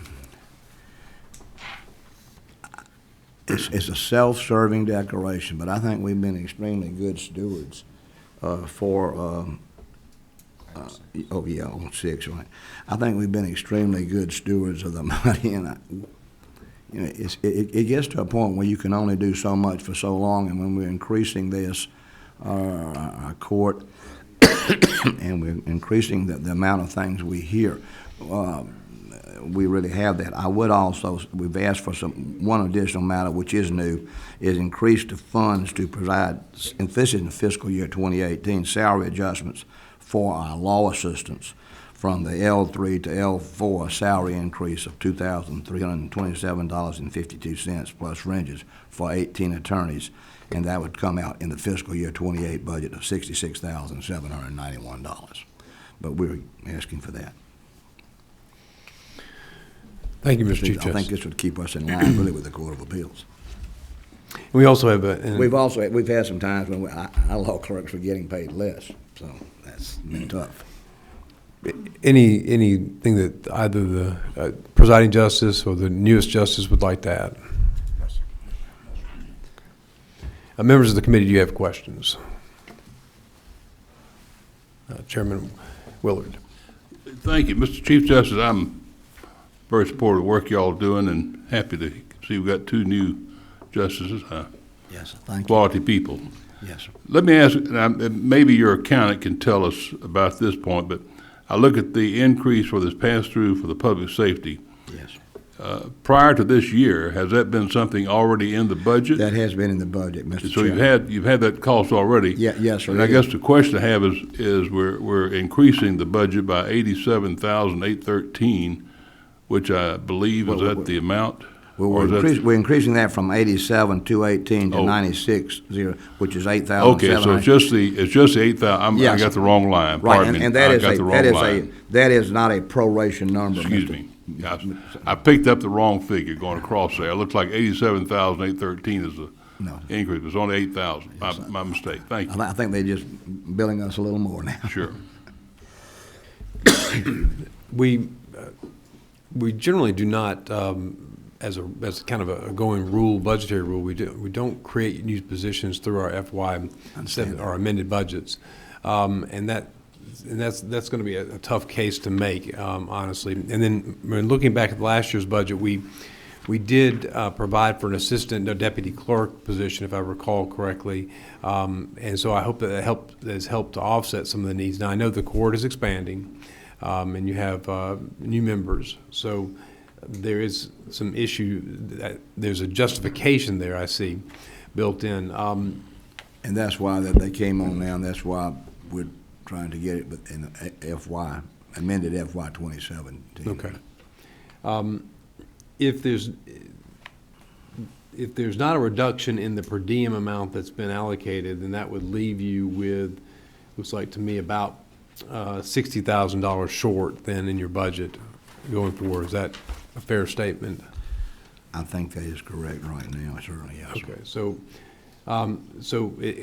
it's a self-serving declaration, but I think we've been extremely good stewards for, 6, right? I think we've been extremely good stewards of the money, and it gets to a point where you can only do so much for so long, and when we're increasing this, our court, and we're increasing the amount of things we hear, we really have that. I would also, we've asked for one additional matter, which is new, is increase the funds to provide, and this is in fiscal year 2018, salary adjustments for our law assistants from the L3 to L4, salary increase of $2,327.52 plus fringes for 18 attorneys, and that would come out in the fiscal year 28 budget of $66,791. But we're asking for that. Thank you, Mr. Chief I think Justice. this would keep us in line really with the Court of Appeals. We also have We've had some times when our law clerks were getting paid less, so that's been tough. anything that either the presiding justice or the newest justice would like to add? Members of the committee, do you have questions? Chairman Willard. Thank you. Mr. Chief Justice, I'm very supportive of the work y'all are doing and happy to see we've got 2 new justices, Yes, thank you. quality people. Yes, sir. Let me ask, and maybe your accountant can tell us about this point, but I look at the increase for this pass-through for the public safety. Yes. Prior to this year, has that been something already in the budget? That has been in the budget, Mr. So Chairman. you've had that cost already? Yeah, yes, sir. And I guess the question I have is we're increasing the budget by $87,813, which I believe is that the amount? Well, Or is that- we're increasing that from 87,218 to Oh. 96,000, which is 8,700. Okay, so it's just the 8,000, I Yes. got the wrong line, Right, pardon me. and that I is got the wrong line. that is not a proration number. Excuse Mr. me. I picked up the wrong figure going across there. It looks like 87,813 is the No. increase. It's only 8,000. My mistake. Thank you. I think they're just billing us a little more now. Sure. We generally do not, as kind of a going rule, budgetary rule, we don't create new positions through our FY our amended budgets, and that's going to be a tough case to make, honestly. And then when looking back at last year's budget, we did provide for an assistant, a deputy clerk position, if I recall correctly, and so I hope that has helped to offset some of the needs. Now I know the court is expanding, and you have new members, so there is some issue. There's a justification there I see built in. And that's why that they came on now, and that's why we're trying to get it in the amended FY 2017. Okay. If there's not a reduction in the per diem amount that's been allocated, then that would leave you with, looks like to me, about $60,000 short then in your budget going forward. Is that a fair statement? I think that is correct right now, certainly, yes. Okay,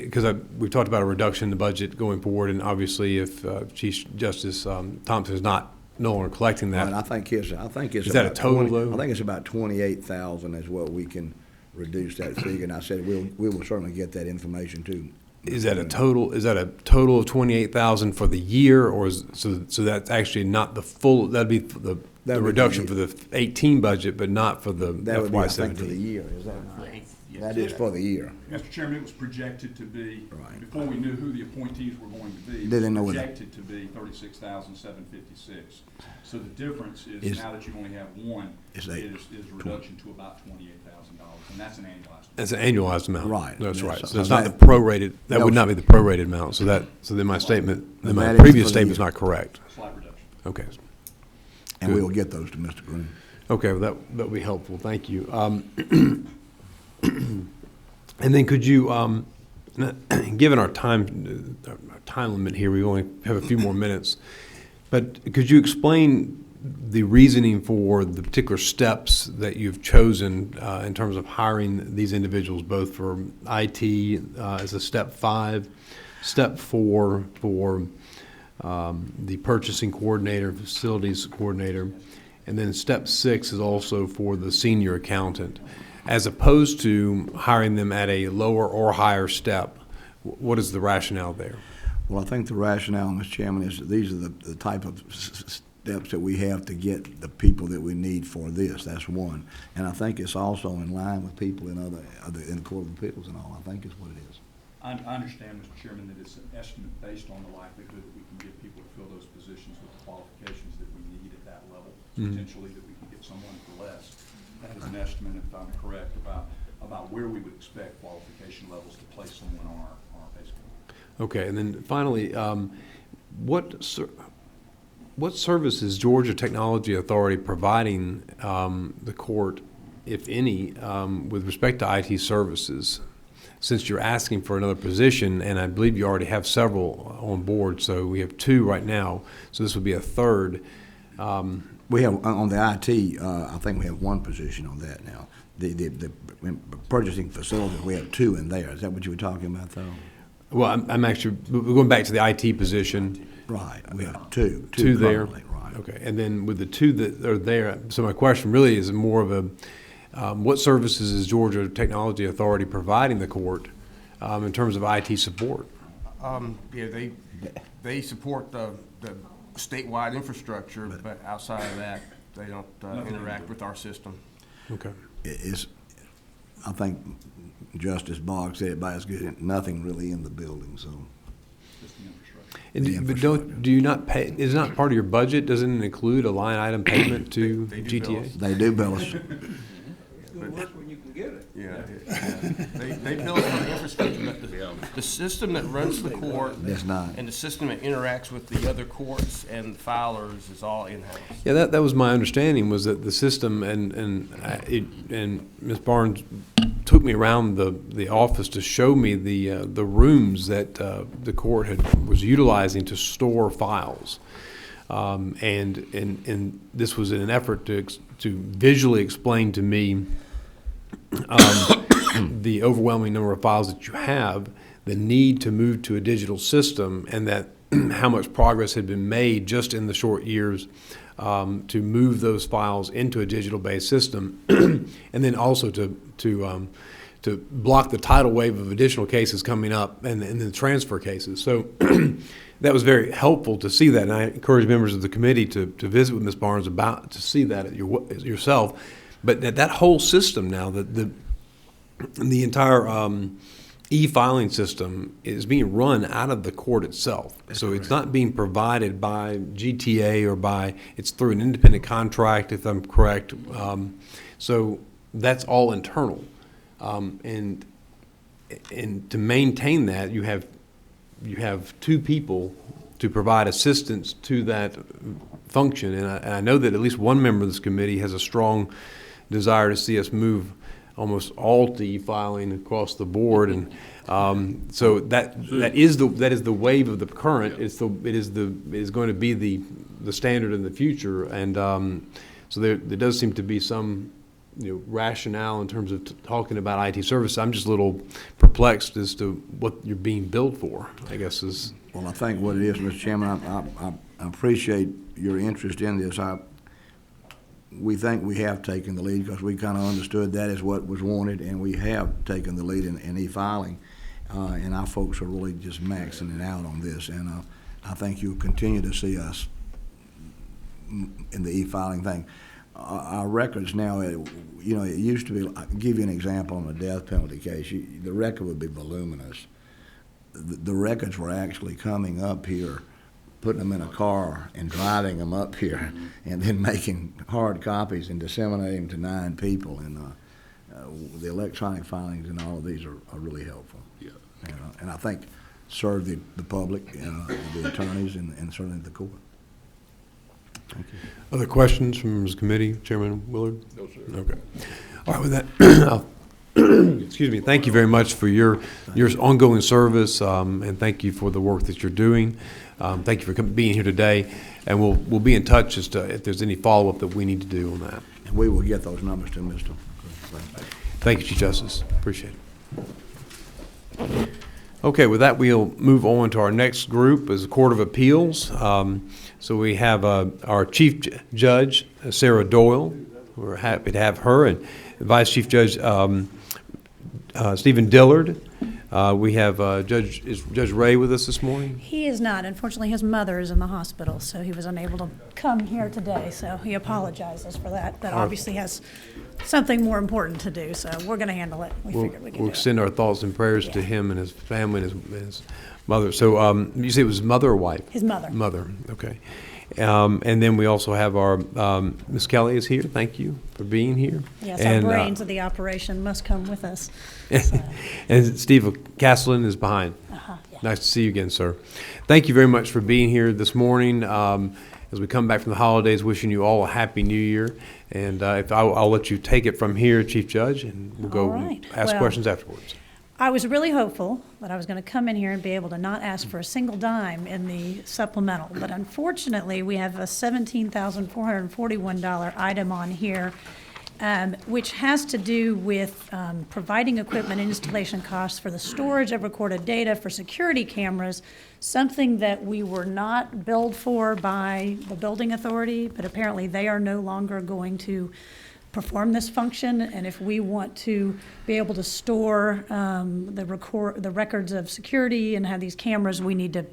because we've talked about a reduction in the budget going forward, and obviously if Chief Justice Thompson is no longer collecting that. Right, I think it's Is that a about total, 20 though? I think it's about 28,000 is what we can reduce that figure, and I said we will certainly get that information to is that a total of 28,000 for the year, or so that's actually not the full, that'd be the That would be reduction the- for the 18 budget, but not for the That would be, I FY think, for the 17? year, is that right? That is for the year. Mr. Chairman, it was projected to be, Right. before we knew who the appointees were going to be, They didn't know it was what- projected to be 36,756. So the difference is Is- now that you only have one, Is is eight. a reduction to about $28,000, and that's an annualized. It's an annualized amount. Right. That's right. Yes. So it's So not the that- prorated, that that would was- not be the prorated amount. So then my statement, then my That is previous for the statement's year. not correct. Slight reduction. Okay. And Good. we'll get those to Mr. Green. Okay, well, that'll be helpful. Thank you. And then could you, given our time limit here, we only have a few more minutes, but could you explain the reasoning for the particular steps that you've chosen in terms of hiring these individuals, both for IT as a step 5, step 4 for the purchasing coordinator, facilities coordinator, and then step 6 is also for the senior accountant, as opposed to hiring them at a lower or higher step? What is the rationale there? Well, I think the rationale, Mr. Chairman, is that these are the type of steps that we have to get the people that we need for this. That's one. And I think it's also in line with people in other in the Court of Appeals and all, I think is what it is. I understand, Mr. Chairman, that it's an estimate based on the likelihood that we can get people to fill those positions with the qualifications that we need at that level, potentially that we can get someone for less. That is an estimate, if I'm correct, about where we would expect qualification levels to place someone on our pay scale. Okay, and then finally, what service is Georgia Technology Authority providing the court, if any, with respect to IT services? Since you're asking for another position, and I believe you already have several on board, so we have 2 right now, so this would be a third. We have, on the IT, I think we have 1 position on that now. The purchasing facilities, we have 2 in there. Is that what you were talking about, though? Well, I'm actually, we're going back to the IT position. Right, we have 2. 2 there? currently, right. Okay, and then with the 2 that are there, so my question really is more of a, what services is Georgia Technology Authority providing the court in terms of IT support? Yeah, they support the statewide infrastructure, but outside of that, they don't interact with our system. Okay. I think Justice Boggs said it by as good, nothing really in the building, so. Just the infrastructure. And do you not pay, is it not part of your budget? Doesn't it include a line item payment to They do bill GTA? us. They do bill us. Yeah, they bill us for the infrastructure, but the system that runs the court That's not. and the system that interacts with the other courts and filers is all in-house. Yeah, that was my understanding, was that the system, and Ms. Barnes took me around the office to show me the rooms that the court was utilizing to store files. And this was in an effort to visually explain to me the overwhelming number of files that you have, the need to move to a digital system, and that how much progress had been made just in the short years to move those files into a digital-based system, and then also to block the tidal wave of additional cases coming up and the transfer cases. So that was very helpful to see that, and I encourage members of the committee to visit with Ms. Barnes to see that yourself. But that whole system now, the entire e-filing system is being run out of the court itself. So it's not being provided by GTA or it's through an independent contract, if I'm correct. So that's all internal. And to maintain that, you have 2 people to provide assistance to that function. And I know that at least one member of this committee has a strong desire to see us move almost all to e-filing across the board, and so that is the wave of the current. It is going to be the standard in the future, and so there does seem to be some rationale in terms of talking about IT services. I'm just a little perplexed as to what you're being billed for, I guess is. Well, I think what it is, Mr. Chairman, I appreciate your interest in this. We think we have taken the lead because we kind of understood that is what was wanted, and we have taken the lead in e-filing. and our folks are really just maxing it out on this. And I think you'll continue to see us in the e-filing thing. Our records now, it used to be, I'll give you an example on a death penalty case. The record would be voluminous. The records were actually coming up here, putting them in a car and driving them up here, and then making hard copies and disseminating them to 9 people. And the electronic filings and all of these are really helpful. Yeah. And I think serve the public, the attorneys, and certainly the court. Thank you. Other questions from this committee, Chairman Willard? No, sir. Okay. All right, with that, excuse me, thank you very much for your ongoing service, and thank you for the work that you're doing. Thank you for being here today, and we'll be in touch as to if there's any follow-up that we need to do on that. And we will get those numbers to Mr. Thank you, Chief Justice. Appreciate it. Okay, with that, we'll move on to our next group is the Court of Appeals. So we have our Chief Judge, Sarah Doyle. We're happy to have her, and Vice Chief Judge Stephen Dillard. We have is Judge Ray with us this morning? He is not. Unfortunately, his mother is in the hospital, so he was unable to come here today, so he apologizes for that, but obviously has something more important to do, so we're going to handle it. We figured we could We'll do extend our thoughts and prayers to him and his family and his mother. So you say it was mother or wife? His mother. Mother, okay. And then we also have our, Ms. Kelly is here. Thank you for being here. Yes, And, our brains of the operation must come with us. and Steve Castleton is behind. Yeah. Nice to see you again, sir. Thank you very much for being here this morning. As we come back from the holidays, wishing you all a happy new year. And I'll let you take it from here, Chief Judge, and we'll go All right. ask Well, questions afterwards. I was really hopeful that I was going to come in here and be able to not ask for a single dime in the supplemental, but unfortunately, we have a $17,441 item on here, which has to do with providing equipment and installation costs for the storage of recorded data for security cameras, something that we were not billed for by the building authority, but apparently they are no longer going to perform this function, and if we want to be able to store the records of security and have these cameras, we need to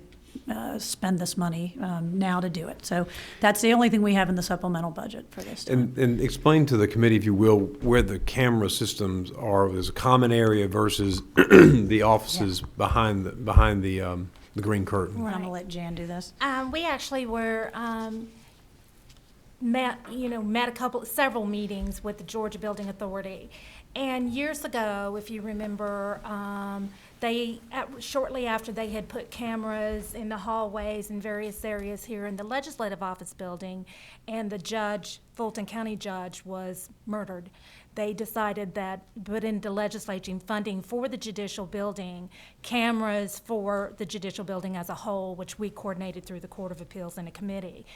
spend this money now to do it. So that's the only thing we have in the supplemental budget for this time. And explain to the committee, if you will, where the camera systems are. There's a common area versus the offices behind the green curtain. I'm going to let Jan do this. We actually were met several meetings with the Georgia Building Authority. And years ago, if you remember, shortly after they had put cameras in the hallways in various areas here in the Legislative Office building, and the judge, Fulton County judge, was murdered, they decided that put into legislating funding for the judicial building, cameras for the judicial building as a whole, which we coordinated through the Court of Appeals in a committee.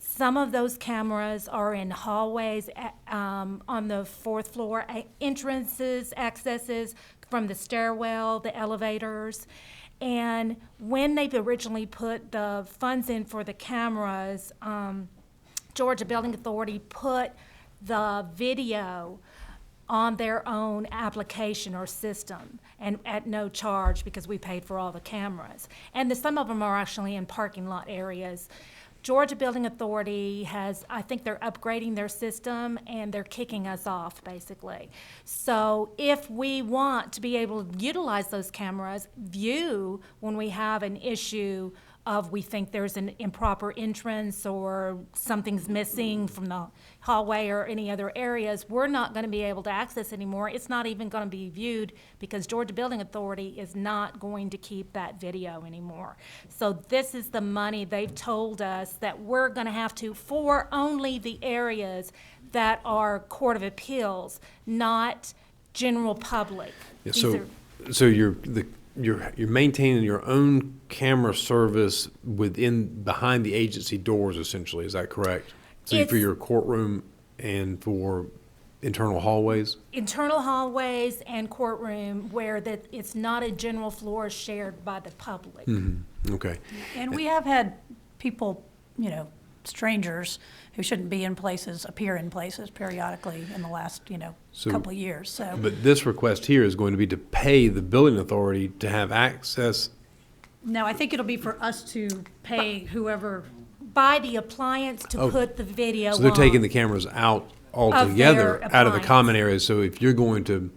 Some of those cameras are in hallways on the 4th floor, entrances, accesses from the stairwell, the elevators. And when they originally put the funds in for the cameras, Georgia Building Authority put the video on their own application or system and at no charge because we paid for all the cameras. And some of them are actually in parking lot areas. Georgia Building Authority I think they're upgrading their system and they're kicking us off, basically. So if we want to be able to utilize those cameras, view when we have an issue of we think there's an improper entrance or something's missing from the hallway or any other areas, we're not going to be able to access anymore. It's not even going to be viewed because Georgia Building Authority is not going to keep that video anymore. So this is the money they've told us that we're going to have to for only the areas that are Court of Appeals, not general public. Yeah, so you're maintaining your own camera service behind the agency doors, essentially. Is that correct? So for your courtroom and for internal hallways? Internal hallways and courtroom where it's not a general floor shared by the public. Mm-hmm. Okay. And we have had people, strangers who shouldn't be in places appear in places periodically in the last, So- couple of years, so. But this request here is going to be to pay the building authority to have access. No, I think it'll be for us to pay whoever, Buy the appliance to Oh. put the video on. So they're taking the cameras out altogether, their out of the appliance. common areas. So if you're going to,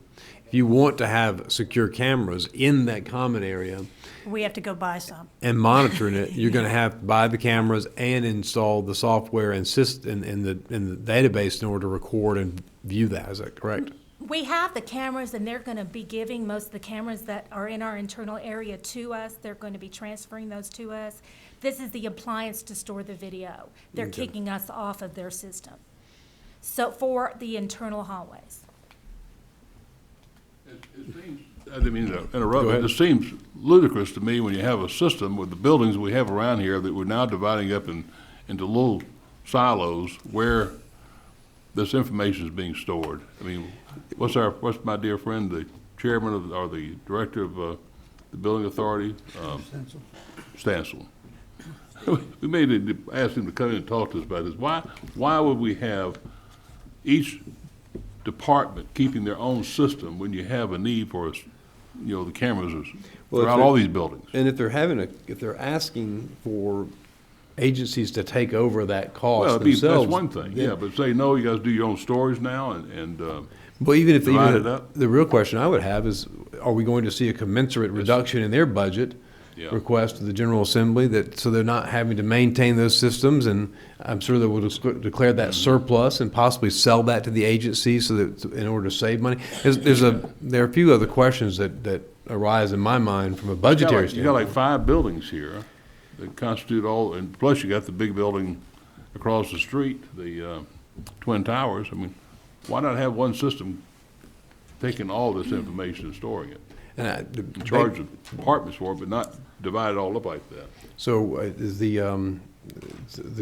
if you want to have secure cameras in that common area we have to go buy some. and monitoring it, you're going to have to buy the cameras and install the software and in the database in order to record and view that. Is that correct? We have the cameras, and they're going to be giving most of the cameras that are in our internal area to us. They're going to be transferring those to us. This is the appliance to store the video. They're Okay. kicking us off of their system. So for the internal hallways. It seems, I didn't mean to interrupt, Go but ahead. it seems ludicrous to me when you have a system with the buildings we have around here that we're now dividing up into little silos where this information is being stored. I mean, what's my dear friend, the chairman of, or the director of, the building authority? Stansel. We asked him to come in and talk to us about this. Why would we have each department keeping their own system when you have a need for, the cameras Well, if throughout they're- all these buildings? And if they're asking for agencies to take over that cost Well, themselves. that's one thing, then- yeah, but say, no, you guys do your own storage now, and Well, even if divide it up. the real question I would have is, are we going to see a commensurate reduction in their budget Yeah. request to the General Assembly so they're not having to maintain those systems? And I'm sure they will declare that surplus and possibly sell that to the agency so that, in order to save money. There are a few other questions that arise in my mind from a budgetary You got like standpoint. 5 buildings here that constitute all, and plus you got the big building across the street, the Twin Towers. I mean, why not have one system taking all this information and storing it? And Charge the departments for it, but not divide it all up like that. So is the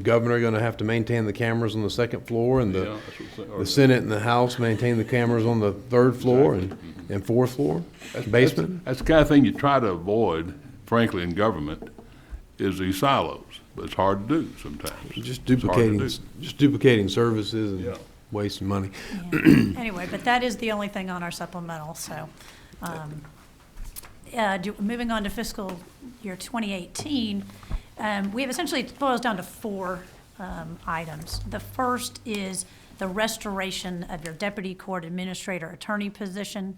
governor going to have to maintain the cameras on the second floor, and Yeah, that's what I'm saying. Or the Senate and the House maintain the cameras on the third floor and fourth floor, basement? That's the kind of thing you try to avoid, frankly, in government, is these silos. But it's hard to do sometimes. Just It's hard to duplicating services Yeah. and wasting money. Anyway, but that is the only thing on our supplemental, so. Moving on to fiscal year 2018, we have essentially, it boils down to 4 items. The first is the restoration of your deputy court administrator attorney position.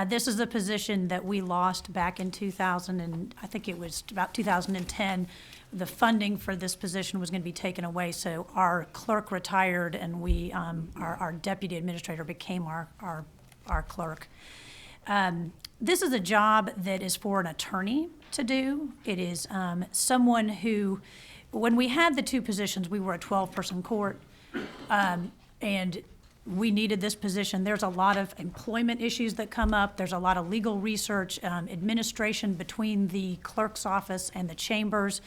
This is a position that we lost back in 2000, and I think it was about 2010. The funding for this position was going to be taken away, so our clerk retired, and we, our deputy administrator became our clerk. This is a job that is for an attorney to do. It is someone who, when we had the 2 positions, we were a 12-person court, and we needed this position. There's a lot of employment issues that come up. There's a lot of legal research, administration between the clerk's office and the chambers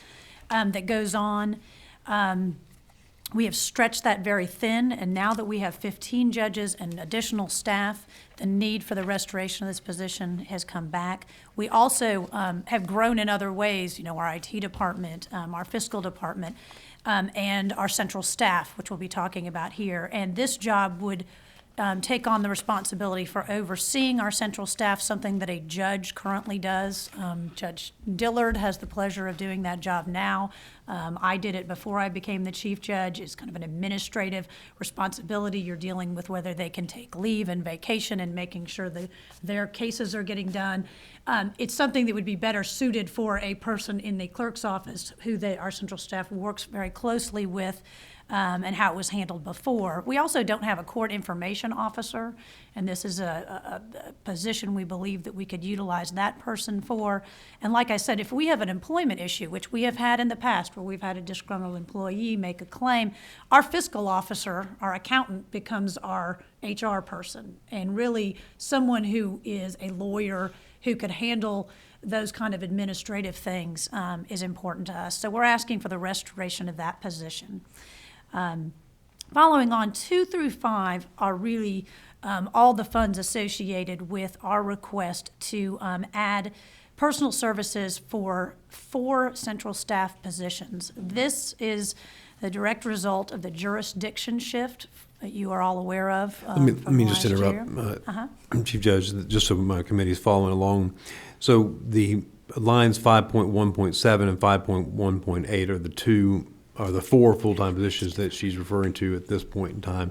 that goes on. We have stretched that very thin, and now that we have 15 judges and additional staff, the need for the restoration of this position has come back. We also have grown in other ways, our IT department, our fiscal department, and our central staff, which we'll be talking about here. And this job would take on the responsibility for overseeing our central staff, something that a judge currently does. Judge Dillard has the pleasure of doing that job now. I did it before I became the chief judge. It's kind of an administrative responsibility. You're dealing with whether they can take leave and vacation and making sure that their cases are getting done. It's something that would be better suited for a person in the clerk's office who our central staff works very closely with, and how it was handled before. We also don't have a court information officer, and this is a position we believe that we could utilize that person for. And like I said, if we have an employment issue, which we have had in the past, where we've had a disgruntled employee make a claim, our fiscal officer, our accountant, becomes our HR person, and really someone who is a lawyer who could handle those kind of administrative things is important to us. So we're asking for the restoration of that position. Following on, 2 through 5 are really all the funds associated with our request to add personal services for 4 central staff positions. This is the direct result of the jurisdiction shift that you are all aware of Let me from just last year. interrupt, Chief Judge, just so my committee's following along. So the lines 5.1.7 and 5.1.8 are the four full-time positions that she's referring to at this point in time.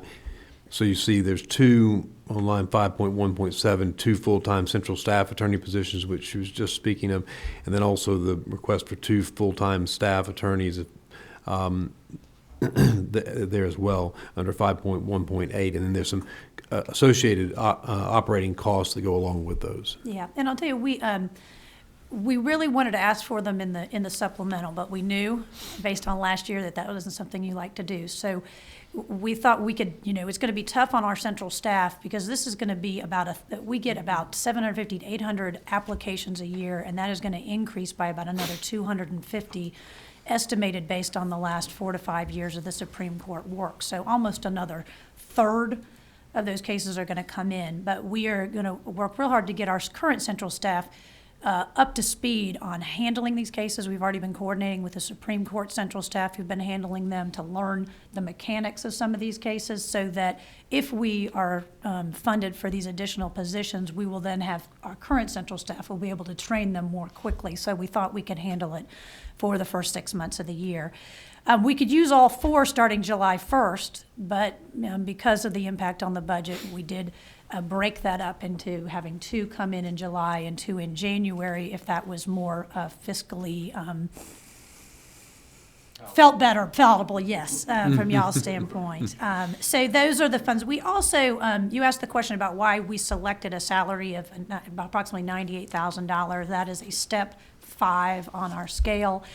So you see there's two on line 5.1.7, two full-time central staff attorney positions, which she was just speaking of, and then also the request for two full-time staff attorneys there as well under 5.1.8, and then there's some associated operating costs that go along with those. Yeah, and I'll tell you, we really wanted to ask for them in the supplemental, but we knew, based on last year, that wasn't something you like to do. So we thought we could, it's going to be tough on our central staff because this is going to be we get about 750 to 800 applications a year, and that is going to increase by about another 250 estimated based on the last 4 to 5 years of the Supreme Court work. So almost another third of those cases are going to come in. But we are going to work real hard to get our current central staff up to speed on handling these cases. We've already been coordinating with the Supreme Court central staff who've been handling them to learn the mechanics of some of these cases so that if we are funded for these additional positions, we will then have our current central staff will be able to train them more quickly. So we thought we could handle it for the first 6 months of the year. We could use all four starting July 1st, but because of the impact on the budget, we did break that up into having two come in July and two in January, if that was more fiscally felt better, palatable, yes, from y'all's standpoint. So those are the funds. We also, you asked the question about why we selected a salary of approximately $98,000. That is a step 5 on our scale.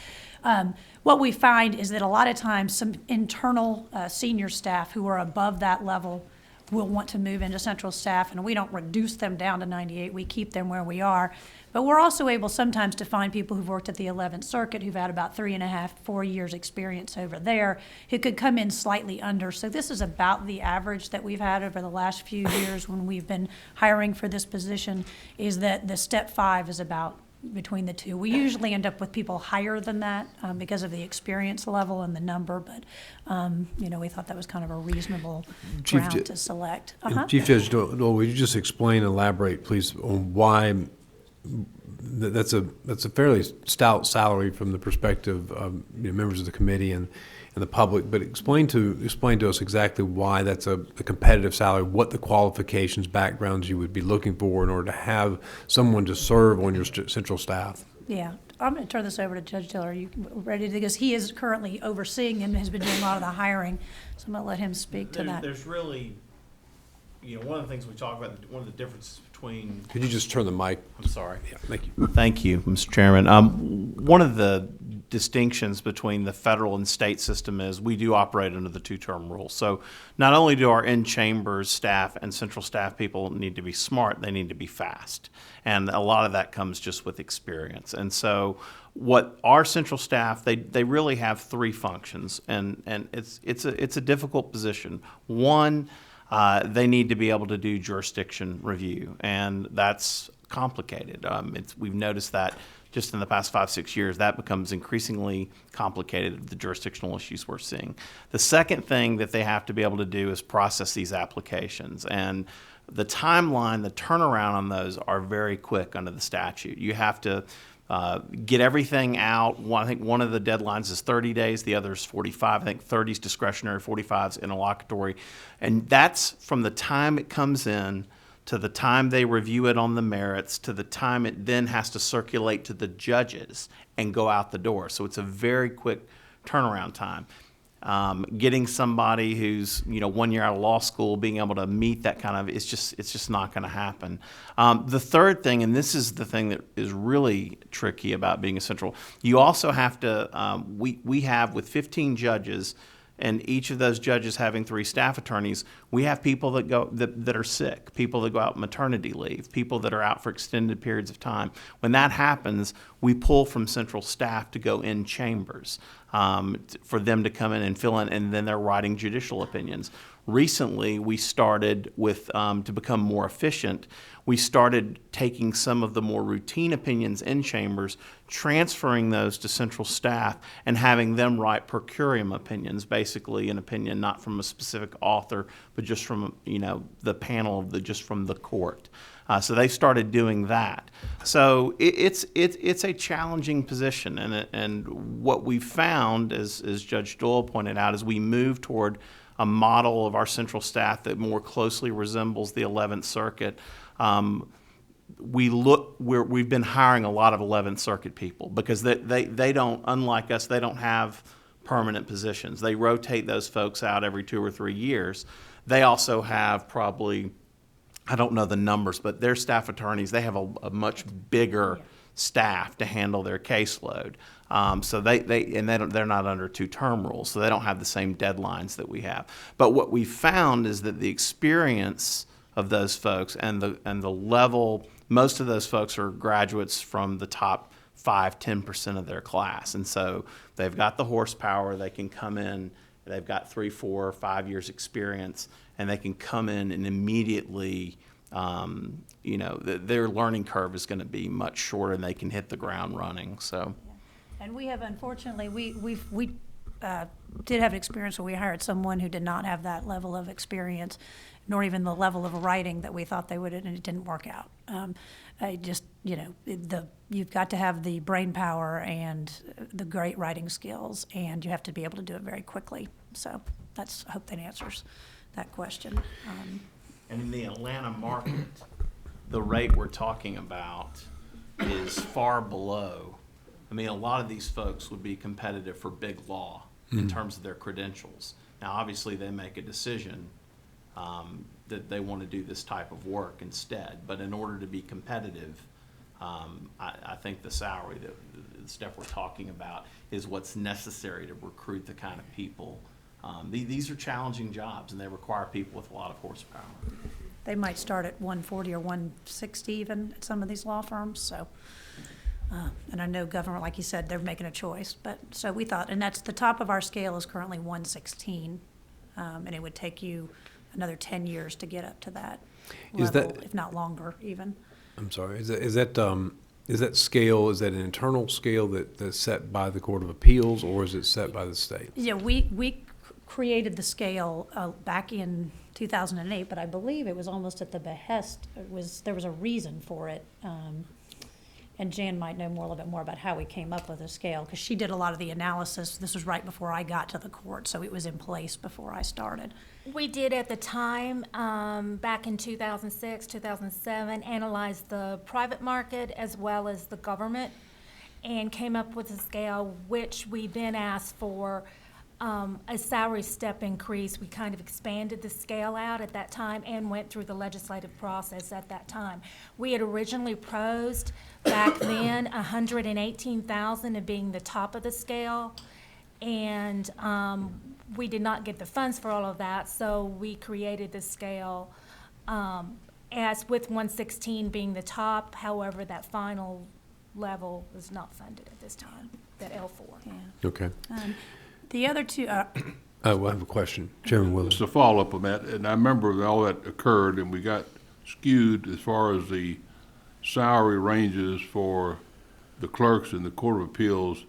What we find is that a lot of times some internal senior staff who are above that level will want to move into central staff, and we don't reduce them down to 98, we keep them where we are. But we're also able sometimes to find people who've worked at the 11th Circuit who've had about 3.5, 4 years experience over there who could come in slightly under. So this is about the average that we've had over the last few years when we've been hiring for this position, is that the step 5 is about between the two. We usually end up with people higher than that because of the experience level and the number, but we thought that was kind of a reasonable ground to select. Chief Judge Doyle, would you just explain, elaborate, please, on why that's a fairly stout salary from the perspective of members of the committee and the public, but explain to us exactly why that's a competitive salary, what the qualifications, backgrounds you would be looking for in order to have someone to serve on your central staff. Yeah, I'm going to turn this over to Judge Taylor. Are you ready to, because he is currently overseeing and has been doing a lot of the hiring, so I'm going to let him speak to that. There's really, one of the things we talk about, one of the differences between. Could you just turn the mic? I'm sorry. Yeah, thank you. Thank you, Mr. Chairman. One of the distinctions between the federal and state system is we do operate under the two-term rule. So not only do our in-chambers staff and central staff people need to be smart, they need to be fast. And a lot of that comes just with experience. And so what our central staff, they really have 3 functions, and it's a difficult position. One, they need to be able to do jurisdiction review, and that's complicated. We've noticed that just in the past 5-6 years, that becomes increasingly complicated, the jurisdictional issues we're seeing. The second thing that they have to be able to do is process these applications. And the timeline, the turnaround on those are very quick under the statute. You have to get everything out. I think one of the deadlines is 30 days, the other is 45. I think 30 is discretionary, 45 is interlocutory. And that's from the time it comes in to the time they review it on the merits, to the time it then has to circulate to the judges and go out the door. So it's a very quick turnaround time. Getting somebody who's 1 year out of law school, being able to meet that kind of, it's just not going to happen. The third thing, and this is the thing that is really tricky about being a central, you also have to, we have with 15 judges, and each of those judges having 3 staff attorneys, We have people that are sick, people that go out maternity leave, people that are out for extended periods of time. When that happens, we pull from central staff to go in chambers for them to come in and fill in, and then they're writing judicial opinions. Recently, we started with, to become more efficient, we started taking some of the more routine opinions in chambers, transferring those to central staff, and having them write per curiam opinions, basically an opinion not from a specific author, but just from, the panel of just from the court. So they started doing that. So it's a challenging position, and what we found, as Judge Doyle pointed out, is we move toward a model of our central staff that more closely resembles the 11th Circuit. We've been hiring a lot of 11th Circuit people because they don't, unlike us, they don't have permanent positions. They rotate those folks out every 2 or 3 years. They also have probably, I don't know the numbers, but their staff attorneys, they have a much bigger staff to handle their caseload. So they're not under 2-term rules, so they don't have the same deadlines that we have. But what we found is that the experience of those folks and the level, most of those folks are graduates from the top 5-10% of their class, and so they've got the horsepower. They can come in. They've got 3, 4, 5 years experience, and they can come in and immediately. Their learning curve is going to be much shorter, and they can hit the ground running. So, and we have, unfortunately, we did have an experience where we hired someone who did not have that level of experience, nor even the level of writing that we thought they would, and it didn't work out. You've got to have the brain power and the great writing skills, and you have to be able to do it very quickly. So I hope that answers that question. And in the Atlanta market, the rate we're talking about is far below. I mean, a lot of these folks would be competitive for big law in terms of their credentials. Now, obviously, they make a decision that they want to do this type of work instead. But in order to be competitive, I think the salary, the stuff we're talking about, is what's necessary to recruit the kind of people. These are challenging jobs, and they require people with a lot of horsepower. They might start at 140 or 160 even at some of these law firms. So, and I know government, like you said, they're making a choice. But so we thought, and that's the top of our scale is currently 116, and it would take you another 10 years to get up to that level, if not longer even. I'm sorry. Is that scale, is that an internal scale that's set by the Court of Appeals, or is it set by the state? Yeah, we created the scale back in 2008, but I believe it was almost at the behest. There was a reason for it, and Jan might know a little bit more about how we came up with the scale, because she did a lot of the analysis. This was right before I got to the court, so it was in place before I started. We did at the time, back in 2006, 2007, analyze the private market as well as the government, and came up with a scale which we then asked for a salary step increase. We kind of expanded the scale out at that time and went through the legislative process at that time. We had originally proposed back then 118,000 of being the top of the scale, and we did not get the funds for all of that, so we created the scale as with 116 being the top. However, that final level is not funded at this time, that L4. Yeah. Okay. The other two, I have a question. Chairman Willis. Just a follow-up on that, and I remember when all that occurred, and we got skewed as far as the salary ranges for the clerks in the Court of Appeals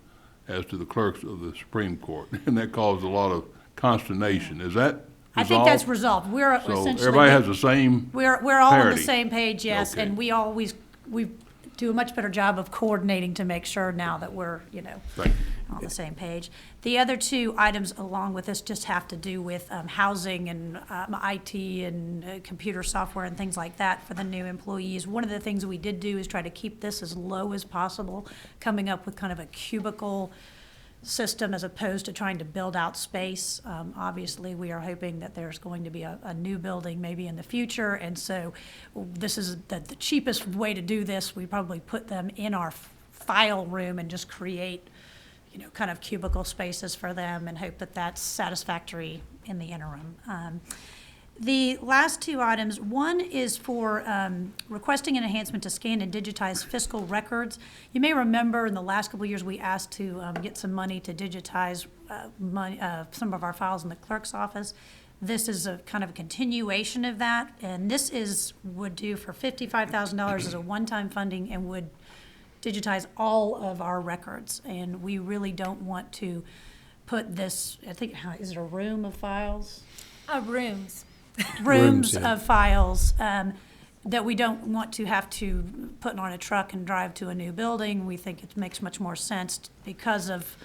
as to the clerks of the Supreme Court, and that caused a lot of consternation. Is that resolved? I think that's resolved. We're So essentially everybody has the same we're all on the parity. same page, yes, Okay. and we do a much better job of coordinating to make sure now that we're Thank you. on the same page. The other two items along with this just have to do with housing and IT and computer software and things like that for the new employees. One of the things we did do is try to keep this as low as possible, coming up with kind of a cubicle system as opposed to trying to build out space. Obviously, we are hoping that there's going to be a new building maybe in the future, and so this is the cheapest way to do this. We probably put them in our file room and just create kind of cubicle spaces for them and hope that that's satisfactory in the interim. The last two items, one is for requesting an enhancement to scan and digitize fiscal records. You may remember in the last couple of years, we asked to get some money to digitize some of our files in the clerk's office. This is a kind of a continuation of that, and this would do for $55,000 as a one-time funding and would digitize all of our records. And we really don't want to put this, I think, is it a room of files? Rooms. Rooms yeah. of files that we don't want to have to put on a truck and drive to a new building. We think it makes much more sense because of,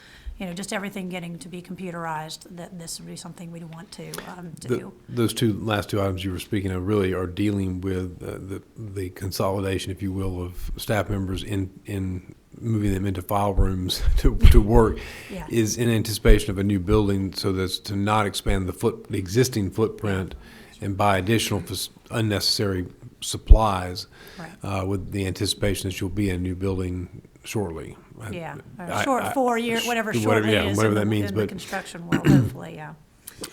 just everything getting to be computerized, that this would be something we'd want to do. Those last two items you were speaking of really are dealing with the consolidation, if you will, of staff members in moving them into file rooms to work, Yeah. is in anticipation of a new building, so that's to not expand the existing footprint and buy additional unnecessary supplies, Right. with the anticipation that you'll be in a new building shortly. Yeah, I- short 4 year, whatever short yeah, is whatever in that means, in the but construction world, hopefully, yeah.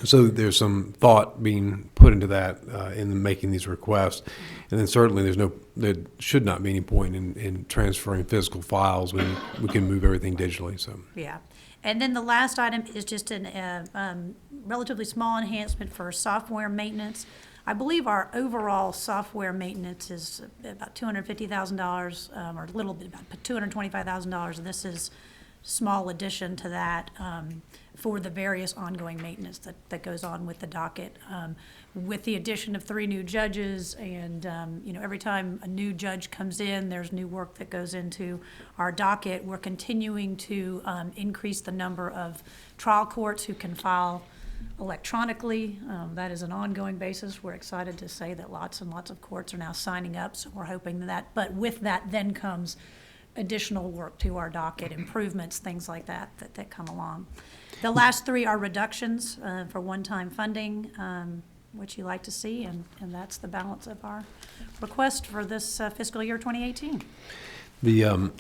so there's some thought being put into that in making these requests. And then certainly there should not be any point in transferring physical files when we can move everything digitally, so. Yeah. And then the last item is just a relatively small enhancement for software maintenance. I believe our overall software maintenance is about $250,000, or a little bit, about $225,000. And this is small addition to that for the various ongoing maintenance that goes on with the docket. With the addition of 3 new judges and, every time a new judge comes in, there's new work that goes into our docket. We're continuing to increase the number of trial courts who can file electronically. That is an ongoing basis. We're excited to say that lots and lots of courts are now signing up, so we're hoping that, but with that then comes additional work to our docket, improvements, things like that come along. The last 3 are reductions for one-time funding, which you like to see, and that's the balance of our request for this fiscal year 2018. The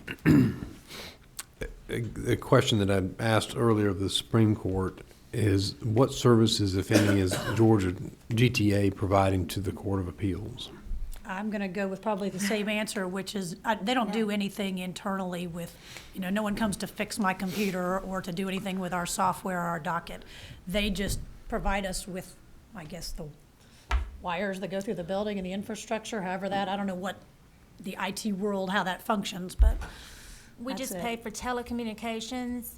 question that I asked earlier of the Supreme Court is, what services, if any, is Georgia GTA providing to the Court of Appeals? I'm going to go with probably the same answer, which is they don't do anything internally with, no one comes to fix my computer or to do anything with our software or our docket. They just provide us with, I guess, the wires that go through the building and the infrastructure, however I don't know what the IT world, how that functions, but We that's just it. pay for telecommunications,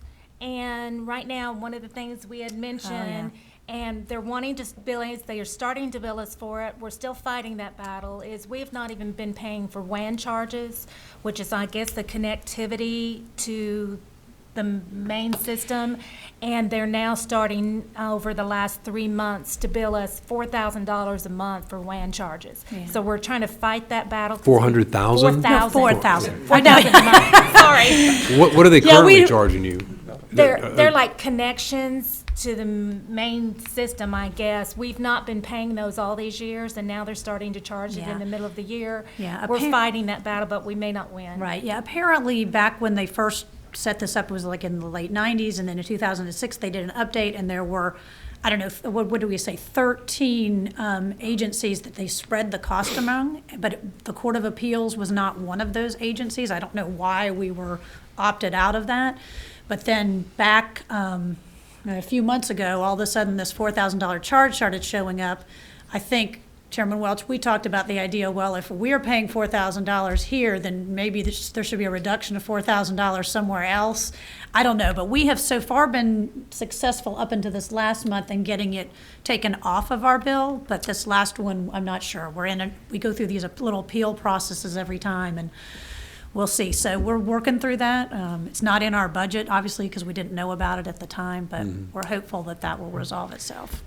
and right now, one of the things we had mentioned, and they're wanting to bill us, they are starting to bill us for it, we're still fighting that battle, is we have not even been paying for WAN charges, which is, I guess, the connectivity to the main system, and they're now starting over the last 3 months to bill us $4,000 a month for WAN charges. Yeah. So we're trying to fight that battle. 400,000? No, 4,000. $4,000 a month, sorry. What are they Yeah, currently we- charging you? They're like connections to the main system, I guess. We've not been paying those all these years, and now they're starting to charge it Yeah. in the middle of the year. Yeah, We're fighting that battle, but we may not win. Right, yeah, apparently back when they first set this up, it was like in the late 90s, and then in 2006, they did an update, and there were, I don't know, what do we say, 13 agencies that they spread the cost among, but the Court of Appeals was not one of those agencies. I don't know why we were opted out of that. But then back a few months ago, all of a sudden, this $4,000 charge started showing up. I think, Chairman Welch, we talked about the idea, well, if we're paying $4,000 here, then maybe there should be a reduction of $4,000 somewhere else. I don't know, but we have so far been successful up into this last month in getting it taken off of our bill, but this last one, I'm not sure. We go through these little appeal processes every time, and we'll see. So we're working through that. It's not in our budget, obviously, because we didn't know about it at the time, but we're hopeful that that will resolve itself.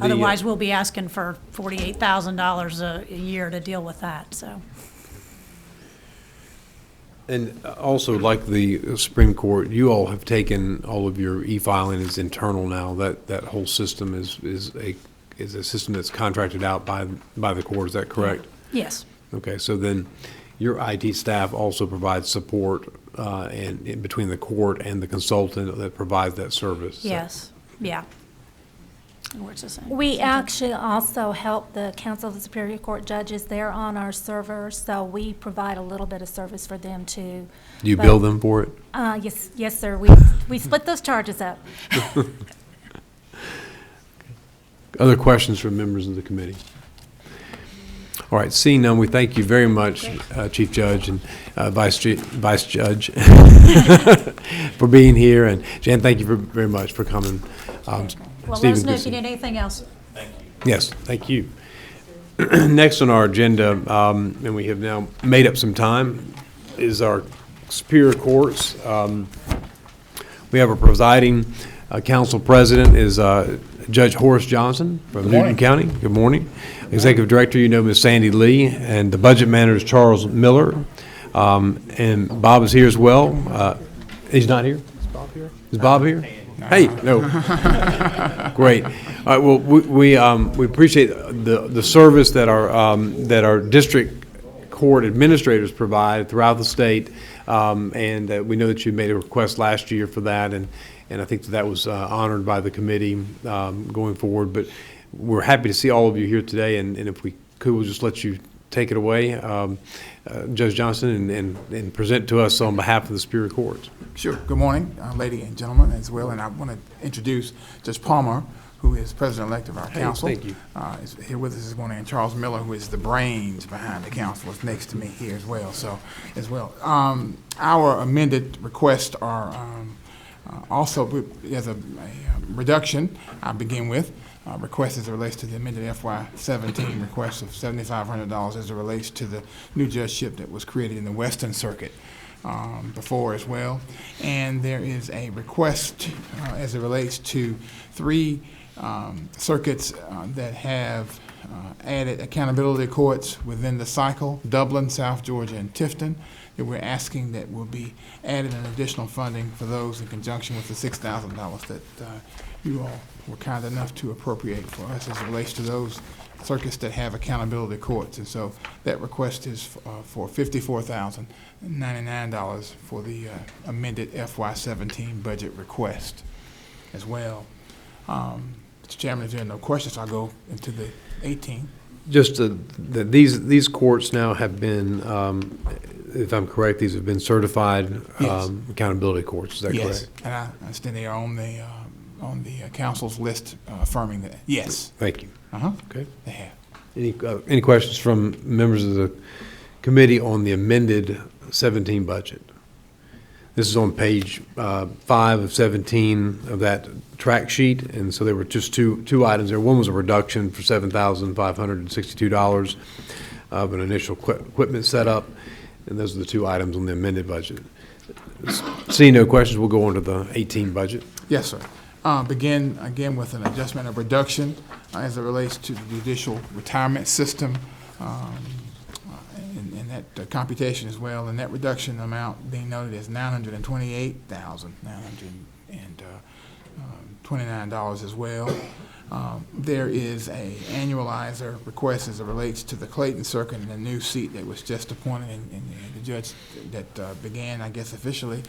Otherwise, we'll be asking for $48,000 a year to deal with that, so. And also, like the Supreme Court, you all have taken all of your e-filing as internal now. That whole system is a system that's contracted out by the court. Is that correct? Yes. Okay, so then your IT staff also provides support and in between the court and the consultant that provides that service. Yes, yeah. Or it's the same? We actually also help the Council of the Superior Court judges. They're on our server, so we provide a little bit of service for them too. Do you But- bill them for it? Yes, sir. We split those charges up. Other questions from members of the committee? All right, seeing none, we thank you very much, Chief Judge and Vice Judge, for being here. And Jan, thank you very much for coming. Well, let Stephen, us know good if you seeing need anything else. Yes, thank you. Next on our agenda, and we have now made up some time, is our Superior Courts. We have a presiding council president is Judge Horace Johnson from Newton County. Good morning. Executive Director, you know Ms. Sandy Lee, and the budget manager is Charles Miller. And Bob is here as well. He's not here? Is Bob here? Is Bob here? Hey, no. Great. All right, well, we appreciate the service that our district court administrators provide throughout the state. And we know that you made a request last year for that, and I think that was honored by the committee going forward. But we're happy to see all of you here today, and if we could, we'll just let you take it away, Judge Johnson, and present to us on behalf of the Superior Courts. Sure. Good morning, lady and gentlemen, as well. And I want to introduce Judge Palmer, who is president-elect of our council. Thank you. Is here with us this morning, and Charles Miller, who is the brains behind the council, is next to me here as well. Our amended requests are also, as a reduction, I'll begin with. Request as it relates to the amended FY17 request of $7,500 as it relates to the new judgeship that was created in the Western Circuit before as well. And there is a request as it relates to 3 circuits that have added accountability courts within the cycle: Dublin, South Georgia, and Tifton. That we're asking that will be added an additional funding for those in conjunction with the $6,000 that you all were kind enough to appropriate for us as it relates to those circuits that have accountability courts. And so that request is for $54,099 for the amended FY17 budget request as well. Mr. Chairman, if there are no questions, I'll go into the 18. Just that these courts now have been, if I'm correct, these have been certified Yes. accountability courts. Is that Yes, correct? and I understand they are on the council's list affirming that. Yes. Thank you. Okay. They have. Any questions from members of the committee on the amended 17 budget? This is on page 5 of 17 of that track sheet, and so there were just two items there. One was a reduction for $7,562 of an initial equipment setup, and those are the 2 items on the amended budget. Seeing no questions, we'll go on to the 18 budget. Yes, sir. Begin again with an adjustment of reduction as it relates to the judicial retirement system and that computation as well. And that reduction amount being noted as $928,929 as well. There is a annualizer request as it relates to the Clayton Circuit and the new seat that was just appointed, and the judge that began, I guess, officially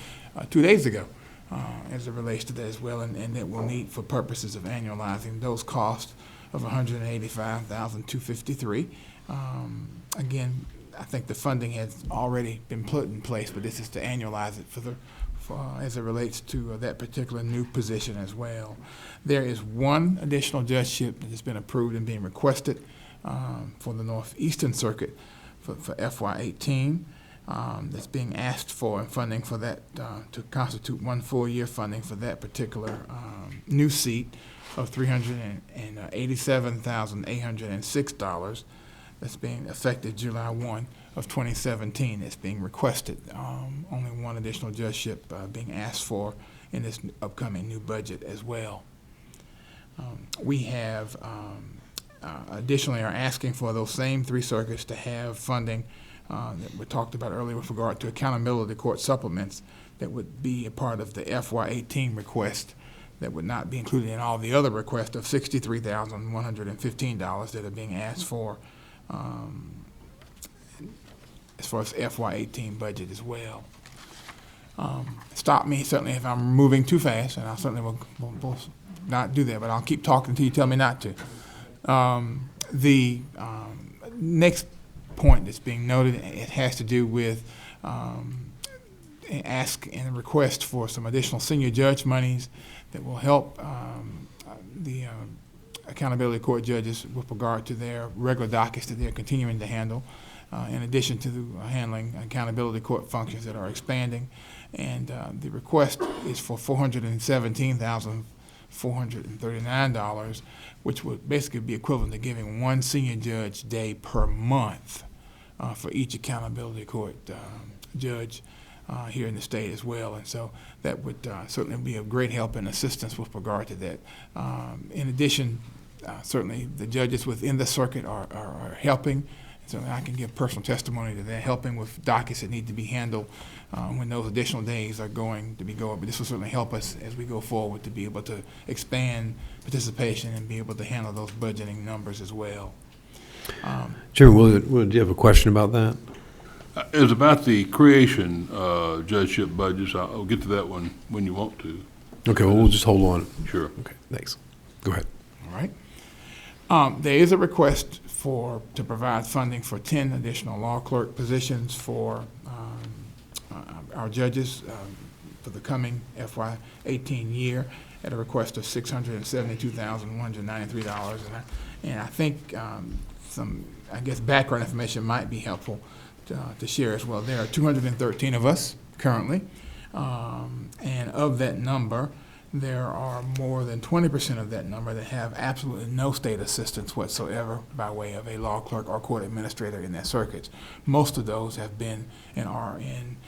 2 days ago. As it relates to that as well, and that will need for purposes of annualizing those costs of $185,253. Again, I think the funding has already been put in place, but this is to annualize it as it relates to that particular new position as well. There is one additional judgeship that has been approved and being requested for the Northeastern Circuit for FY18. That's being asked for, and funding for that to constitute 1 full year funding for that particular new seat of $387,806. That's being effective July 1 of 2017. It's being requested. Only one additional judgeship being asked for in this upcoming new budget as well. We have additionally are asking for those same 3 circuits to have funding that we talked about earlier with regard to accountability court supplements that would be a part of the FY18 request that would not be included in all the other requests of $63,115 that are being asked for as far as FY18 budget as well. Stop me certainly if I'm moving too fast, and I certainly will not do that, but I'll keep talking until you tell me not to. The next point that's being noted, it has to do with ask and request for some additional senior judge monies that will help the accountability court judges with regard to their regular dockets that they're continuing to handle, in addition to handling accountability court functions that are expanding. And the request is for $417,439, which would basically be equivalent to giving one senior judge day per month for each accountability court judge here in the state as well. And so that would certainly be of great help and assistance with regard to that. In addition, certainly the judges within the circuit are helping. So I can give personal testimony that they're helping with dockets that need to be handled when those additional days are going to be going. But this will certainly help us as we go forward to be able to expand participation and be able to handle those budgeting numbers as well. Chairman, do you have a question about that? It was about the creation judgeship budgets. I'll get to that one when you want to. Okay, well, we'll just hold on. Sure. Okay, thanks. Go ahead. All right. There is a request to provide funding for 10 additional law clerk positions for our judges for the coming FY18 year at a request of $672,193. And I think some, I guess, background information might be helpful to share as well. There are 213 of us currently, and of that number, there are more than 20% of that number that have absolutely no state assistance whatsoever by way of a law clerk or court administrator in their circuits. Most of those have been and are in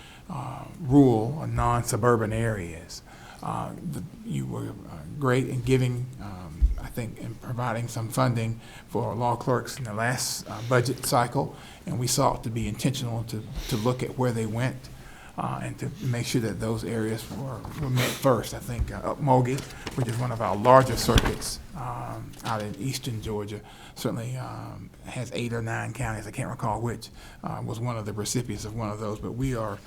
rural or non-suburban areas. You were great in giving, I think, in providing some funding for law clerks in the last budget cycle, and we sought to be intentional to look at where they went and to make sure that those areas were met first. I think Upmogie, which is one of our largest circuits out in eastern Georgia, certainly has 8 or 9 counties, I can't recall which, was one of the recipients of one of those. But we are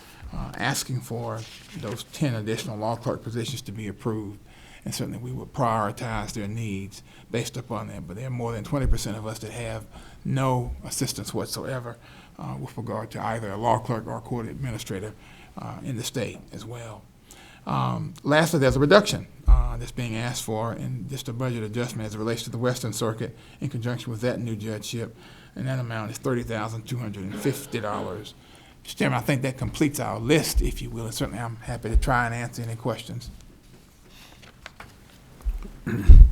asking for those 10 additional law clerk positions to be approved, and certainly we will prioritize their needs based upon that. But there are more than 20% of us that have no assistance whatsoever with regard to either a law clerk or a court administrator in the state as well. Lastly, there's a reduction that's being asked for in just a budget adjustment as it relates to the Western Circuit in conjunction with that new judgeship, and that amount is $30,250. Mr. Chairman, I think that completes our list, if you will, and certainly I'm happy to try and answer any questions.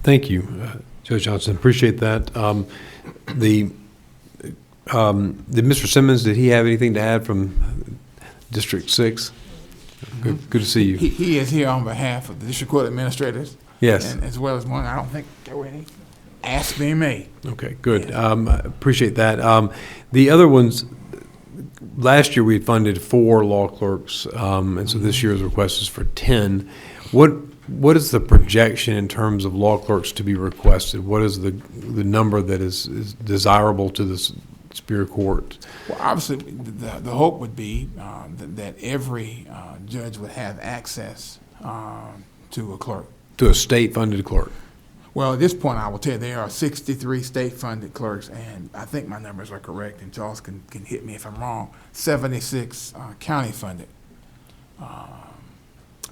Thank you, Judge Johnson. Appreciate that. Did Mr. Simmons, did he have anything to add from District 6? Good to see you. He is here on behalf of the District Court Administrators. Yes. And as well as one, I don't think there were any asks being made. Okay, good. I appreciate that. The other ones, last year we had funded 4 law clerks, and so this year's request is for 10. What is the projection in terms of law clerks to be requested? What is the number that is desirable to the Superior Court? Well, obviously, the hope would be that every judge would have access to a clerk. To a state-funded clerk? Well, at this point, I will tell you there are 63 state-funded clerks, and I think my numbers are correct, and Charles can hit me if I'm wrong, 76 county-funded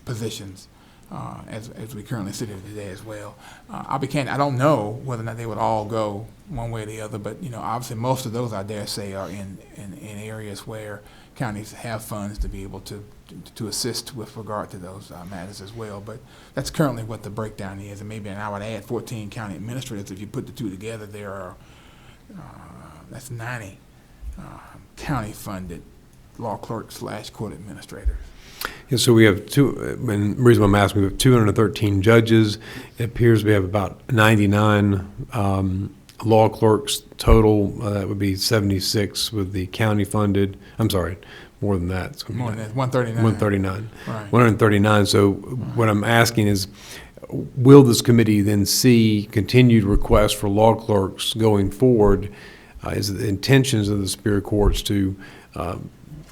positions. As we currently sit here today as well. I'll be candid, I don't know whether or not they would all go one way or the other, but obviously most of those, I dare say, are in areas where counties have funds to be able to assist with regard to those matters as well. But that's currently what the breakdown is, and maybe I would add 14 county administrators. If you put the two together, there are that's 90 county-funded law clerks / court administrators. Yeah, so we have and the reason I'm asking, we have 213 judges. It appears we have about 99 law clerks total. That would be 76 with the county funded. I'm sorry, more than that. So more than that, 139. 139. Right. 139. So what I'm asking is, will this committee then see continued requests for law clerks going forward? Is it the intentions of the Superior Courts to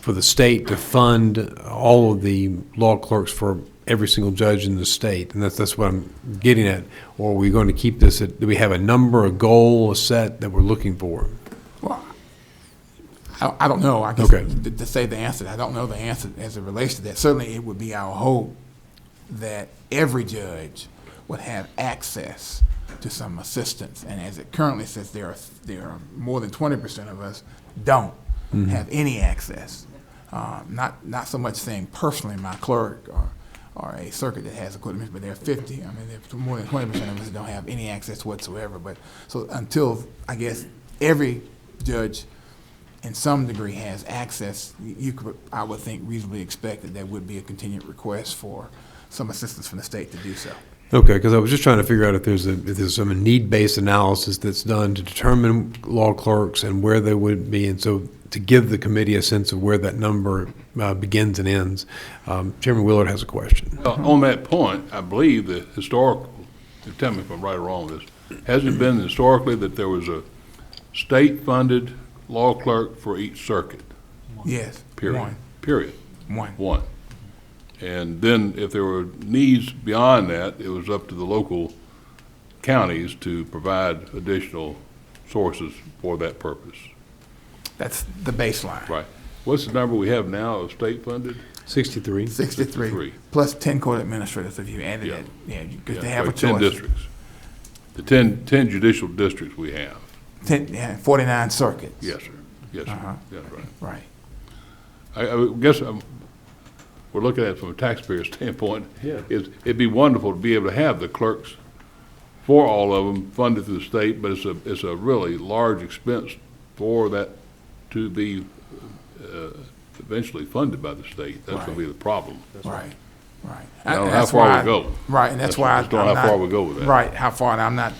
for the state to fund all of the law clerks for every single judge in the state? And that's what I'm getting at. Or are we going to keep this at, do we have a number, a goal, a set that we're looking for? Well, I don't know. I guess Okay. to say the answer, I don't know the answer as it relates to that. Certainly, it would be our hope that every judge would have access to some assistance. And as it currently sits, there are more than 20% of us don't have any access. Not so much saying personally my clerk or a circuit that has equipment, but there are 50. I mean, there's more than 20% of us don't have any access whatsoever. But so until I guess every judge in some degree has access, you could, I would think, reasonably expect that there would be a continued request for some assistance from the state to do so. Okay, because I was just trying to figure out if there's some need-based analysis that's done to determine law clerks and where they would be, and so to give the committee a sense of where that number begins and ends. Chairman Willard has a question. Well, on that point, I believe the historical, tell me if I'm right or wrong with this, has it been historically that there was a state-funded law clerk for each circuit? Yes. Period. One. Period. One. And then if there were needs beyond that, it was up to the local counties to provide additional sources for that purpose. That's the baseline. Right. What's the number we have now of state-funded? 63. 63. Plus 10 court administrators if you added it. Yeah, because they have a 10 choice. districts. The 10 judicial districts we have. 49 circuits. Yes, sir. Yes, sir. Uh-huh. That's right. Right. I guess we're looking at it from a taxpayer standpoint. Yeah. It'd be wonderful to be able to have the clerks for all of them funded through the state, but it's a really large expense for that to be eventually funded by the state. That's going to be the problem. Right. Right. I don't know And how that's far why we go. Right, and that's why Just don't know how far we go with that. Right, how far, and I'm not,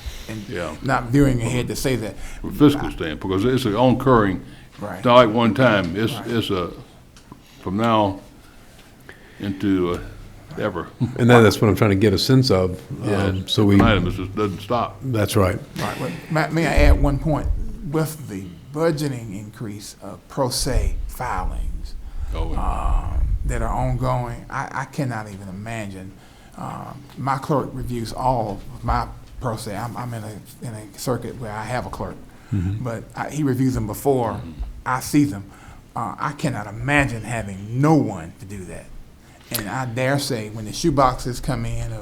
Yeah. not veering ahead to say that. From a fiscal standpoint, because it's an oncurring, Right. it's not like one time, it's a, from now into ever. And that's what I'm trying to get a sense of. So we. Item, it just doesn't stop. That's right. Right, but may I add one point? With the budgeting increase of pro se filings that are ongoing, I cannot even imagine. My clerk reviews all of my pro se. I'm in a circuit where I have a clerk, but he reviews them before I see them. I cannot imagine having no one to do that. And I dare say when the shoeboxes come in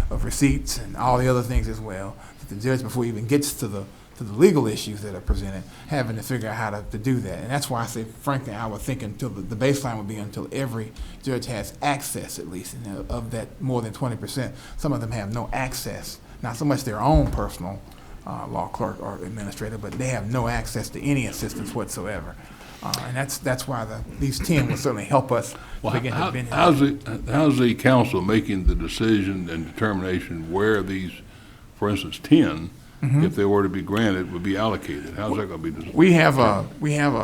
of receipts and all the other things as well, that the judge, before he even gets to the legal issues that are presented, having to figure out how to do that. And that's why I say, frankly, I would think until the baseline would be until every judge has access, at least, and of that more than 20%. Some of them have no access, not so much their own personal law clerk or administrator, but they have no access to any assistance whatsoever. And that's why these 10 will certainly help us begin to bend. How's the council making the decision and determination where these, for instance, 10, if they were to be granted, would be allocated? How's that going to be decided? We have a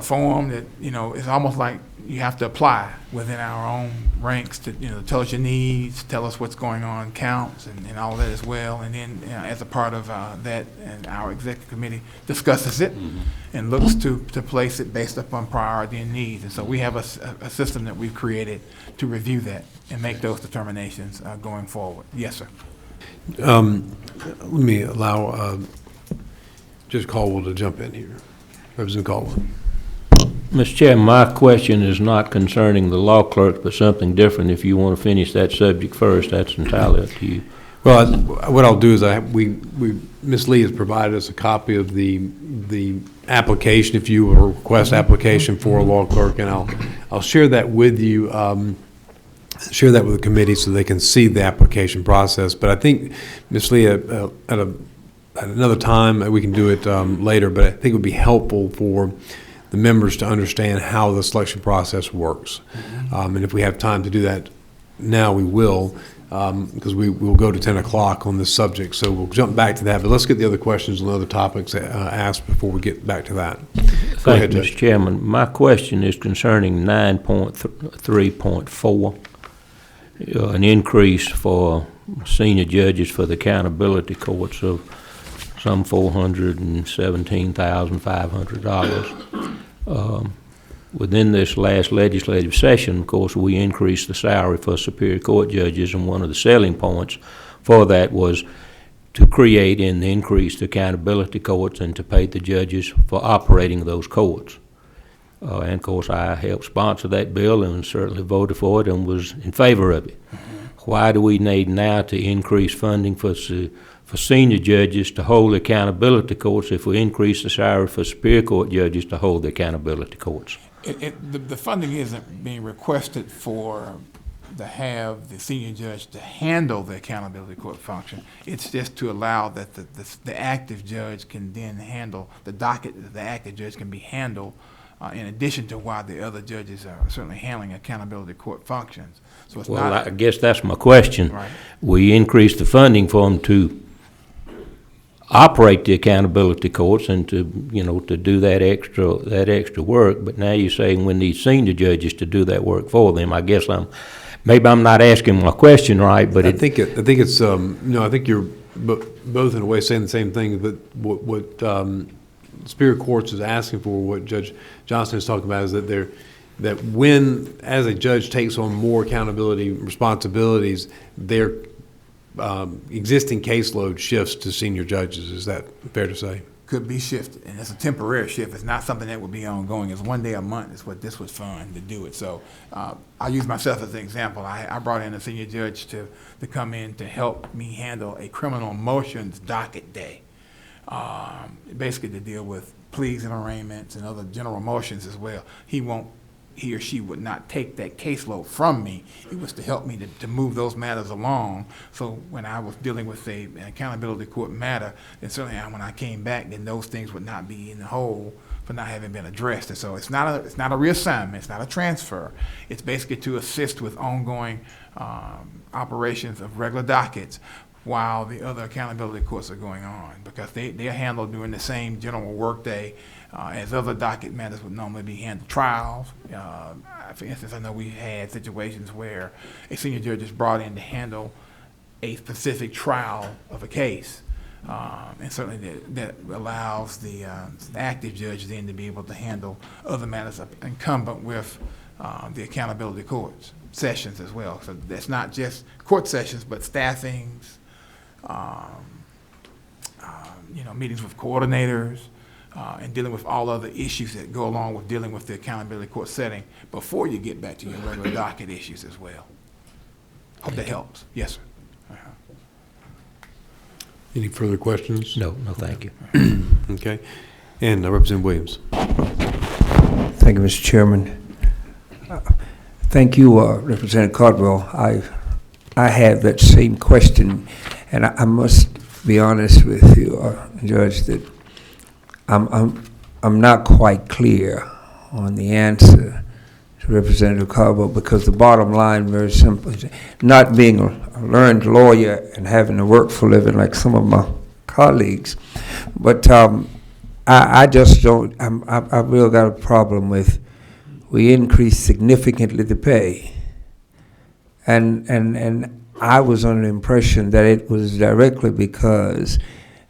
form that, it's almost like you have to apply within our own ranks to, tell us your needs, tell us what's going on, counts, and all that as well. And then, as a part of that, and our executive committee discusses it and looks to place it based upon priority and needs. And so we have a system that we've created to review that and make those determinations going forward. Yes, sir. Let me allow Judge Caldwell to jump in here. Representative Caldwell. Mr. Chairman, my question is not concerning the law clerks, but something different. If you want to finish that subject first, that's entirely up to you. Well, what I'll do is Ms. Lee has provided us a copy of the application, if you will, request application for a law clerk, and I'll share that with you. Share that with the committee so they can see the application process. But I think, Ms. Lee, at another time, we can do it later, but I think it would be helpful for the members to understand how the selection process works. And if we have time to do that now, we will, because we will go to 10 o'clock on this subject. So we'll jump back to that. But let's get the other questions and other topics asked before we get back to that. Go ahead, Thank you, Mr. Chairman. My question is concerning 9.3.4. An increase for senior judges for the accountability courts of some $417,500. within this last legislative session, of course, we increased the salary for Superior Court judges, and one of the selling points for that was to create and increase the accountability courts and to pay the judges for operating those courts. And of course, I helped sponsor that bill and certainly voted for it and was in favor of it. Why do we need now to increase funding for senior judges to hold the accountability courts if we increase the salary for Superior Court judges to hold the accountability courts? The funding isn't being requested to have the senior judge to handle the accountability court function. It's just to allow that the active judge can then handle the docket. The active judge can be handled in addition to why the other judges are certainly handling accountability court functions. So it's well, I guess that's my question. Right. We increased the funding for them to operate the accountability courts and to do that extra work. But now you're saying we need senior judges to do that work for them. I guess maybe I'm not asking my question right, but I think it's no, I think you're both in a way saying the same thing. But what Superior Courts is asking for, what Judge Johnson is talking about, is that when as a judge takes on more accountability responsibilities, their existing caseload shifts to senior judges. Is that fair to say? Could be shifted, and it's a temporary shift. It's not something that would be ongoing. It's one day a month is what this was fund to do it. So I use myself as an example. I brought in a senior judge to come in to help me handle a criminal motions docket day, basically to deal with pleas and arraignments and other general motions as well. He or she would not take that caseload from me. It was to help me to move those matters along. So when I was dealing with an accountability court matter, then certainly when I came back, then those things would not be in the hole for not having been addressed. And so it's not a reassignment, it's not a transfer. It's basically to assist with ongoing operations of regular dockets while the other accountability courts are going on, because they're handled during the same general workday as other docket matters would normally be handled. Trials, for instance, I know we had situations where a senior judge is brought in to handle a specific trial of a case, and certainly that allows the active judge then to be able to handle other matters incumbent with the accountability courts sessions as well. So that's not just court sessions, but staffings, meetings with coordinators, and dealing with all other issues that go along with dealing with the accountability court setting before you get back to your regular docket issues as well. Hope that helps. Yes, sir. Any further questions? No, thank you. Okay. And Representative Williams. Thank you, Mr. Chairman. Thank you, Representative Cardwell. I have that same question, and I must be honest with you, Judge, that I'm not quite clear on the answer to Representative Cardwell, because the bottom line, very simply, not being a learned lawyer and having to work for a living like some of my colleagues, but I just don't. I've really got a problem with. We increased significantly the pay, and I was under the impression that it was directly because,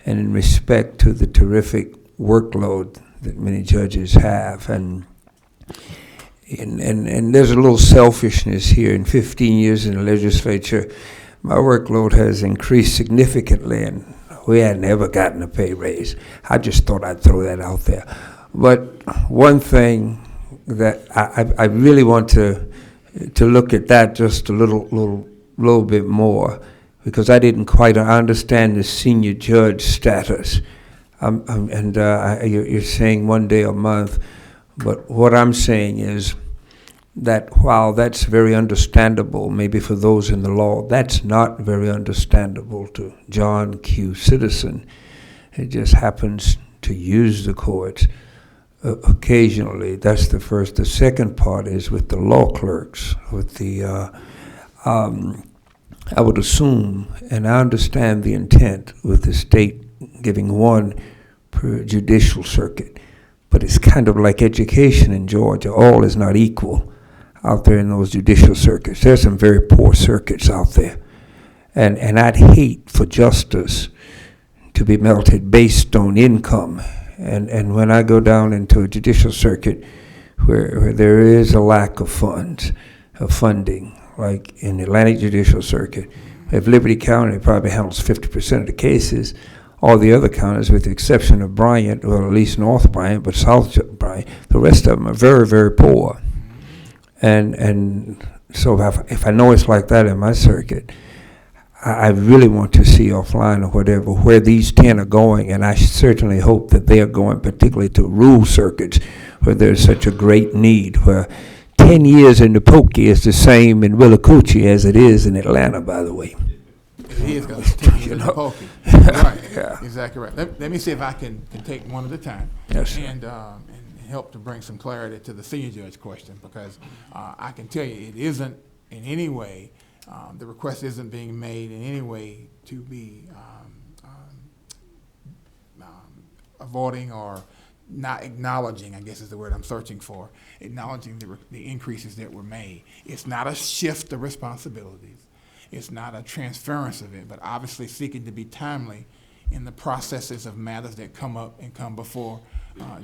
and in respect to the terrific workload that many judges have, and there's a little selfishness here. In 15 years in the legislature, my workload has increased significantly, and we hadn't ever gotten a pay raise. I just thought I'd throw that out there. But one thing that I really want to look at that just a little bit more, because I didn't quite understand the senior judge status. You're saying one day a month, but what I'm saying is that while that's very understandable, maybe for those in the law, that's not very understandable to John Q. Citizen. It just happens to use the courts occasionally. That's the first. The second part is with the law clerks, with the, I would assume, and I understand the intent with the state giving one per judicial circuit, but it's kind of like education in Georgia. All is not equal out there in those judicial circuits. There's some very poor circuits out there. And I'd hate for justice to be melted based on income. And when I go down into a judicial circuit where there is a lack of funds, of funding, like in the Atlantic Judicial Circuit. If Liberty County probably handles 50% of the cases, all the other counties, with the exception of Bryant, or at least North Bryant, but South Bryant, the rest of them are very, very poor. And so if I know it's like that in my circuit, I really want to see offline or whatever where these 10 are going, and I certainly hope that they are going particularly to rural circuits where there's such a great need, where 10 years in the pokey is the same in Willacoochee as it is in Atlanta, by the way. It is going to take you pokey. Right, Yeah. exactly right. Let me see if I can take one at a time. Yes, sir. And help to bring some clarity to the senior judge question, because I can tell you it isn't in any way, the request isn't being made in any way to be avoiding or not acknowledging, I guess is the word I'm searching for, acknowledging the increases that were made. It's not a shift of responsibilities. It's not a transference of it, but obviously seeking to be timely in the processes of matters that come up and come before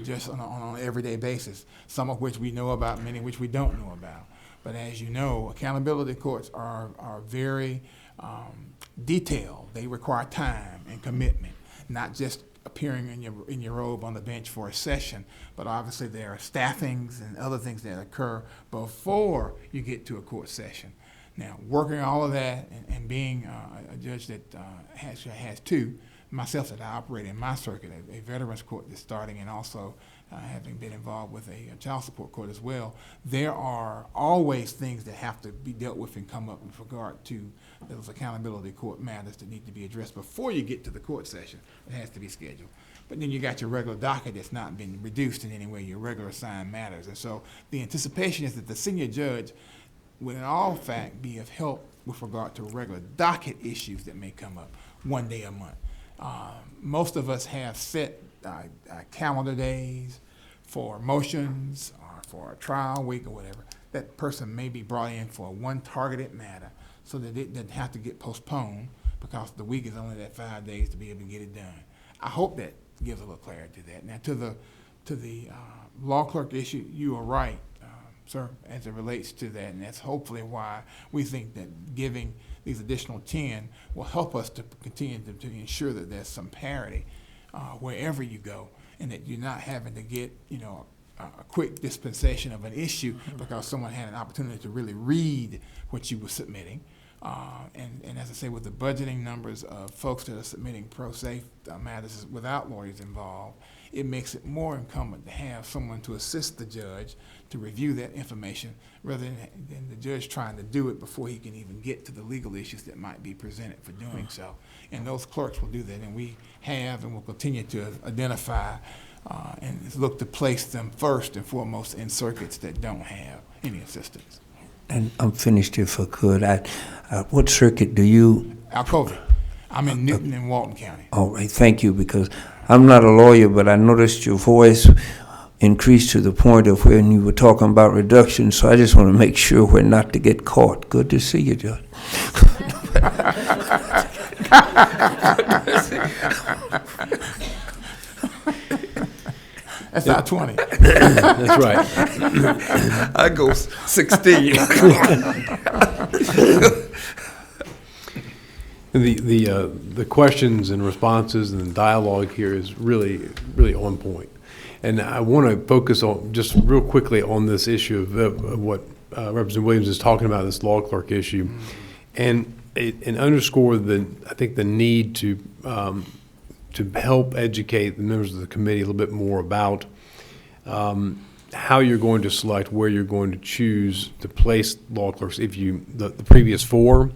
just on an everyday basis, some of which we know about, many of which we don't know about. But as you know, accountability courts are very detailed. They require time and commitment, not just appearing in your robe on the bench for a session, but obviously there are staffings and other things that occur before you get to a court session. Now, working all of that and being a judge that has two, myself that I operate in my circuit, a veterans court that's starting, and also having been involved with a child support court as well, there are always things that have to be dealt with and come up with regard to those accountability court matters that need to be addressed before you get to the court session. It has to be scheduled. But then you got your regular docket that's not been reduced in any way, your regular assigned matters. And so the anticipation is that the senior judge would in all fact be of help with regard to regular docket issues that may come up one day a month. Most of us have set calendar days for motions or for a trial week or whatever. That person may be brought in for one targeted matter so that it doesn't have to get postponed because the week is only that 5 days to be able to get it done. I hope that gives a little clarity to that. Now, to the law clerk issue, you are right, sir, as it relates to that, and that's hopefully why we think that giving these additional 10 will help us to continue to ensure that there's some parity wherever you go, and that you're not having to get, a quick dispensation of an issue because someone had an opportunity to really read what you were submitting. And as I say, with the budgeting numbers of folks that are submitting pro se matters without lawyers involved, it makes it more incumbent to have someone to assist the judge to review that information rather than the judge trying to do it before he can even get to the legal issues that might be presented for doing so. And those clerks will do that, and we have and will continue to identify and look to place them first and foremost in circuits that don't have any assistance. And I'm finished if I could. What circuit do you? Alcovy. I'm in Newton and Walton County. All right, thank you, because I'm not a lawyer, but I noticed your voice increased to the point of when you were talking about reduction, so I just want to make sure we're not to get caught. Good to see you, Judge. That's not 20. That's right. I go 16. The questions and responses and the dialogue here is really, really on point. And I want to focus on just real quickly on this issue of what Representative Williams is talking about, this law clerk issue, and underscore I think the need to help educate the members of the committee a little bit more about how you're going to select where you're going to choose to place law clerks if the previous four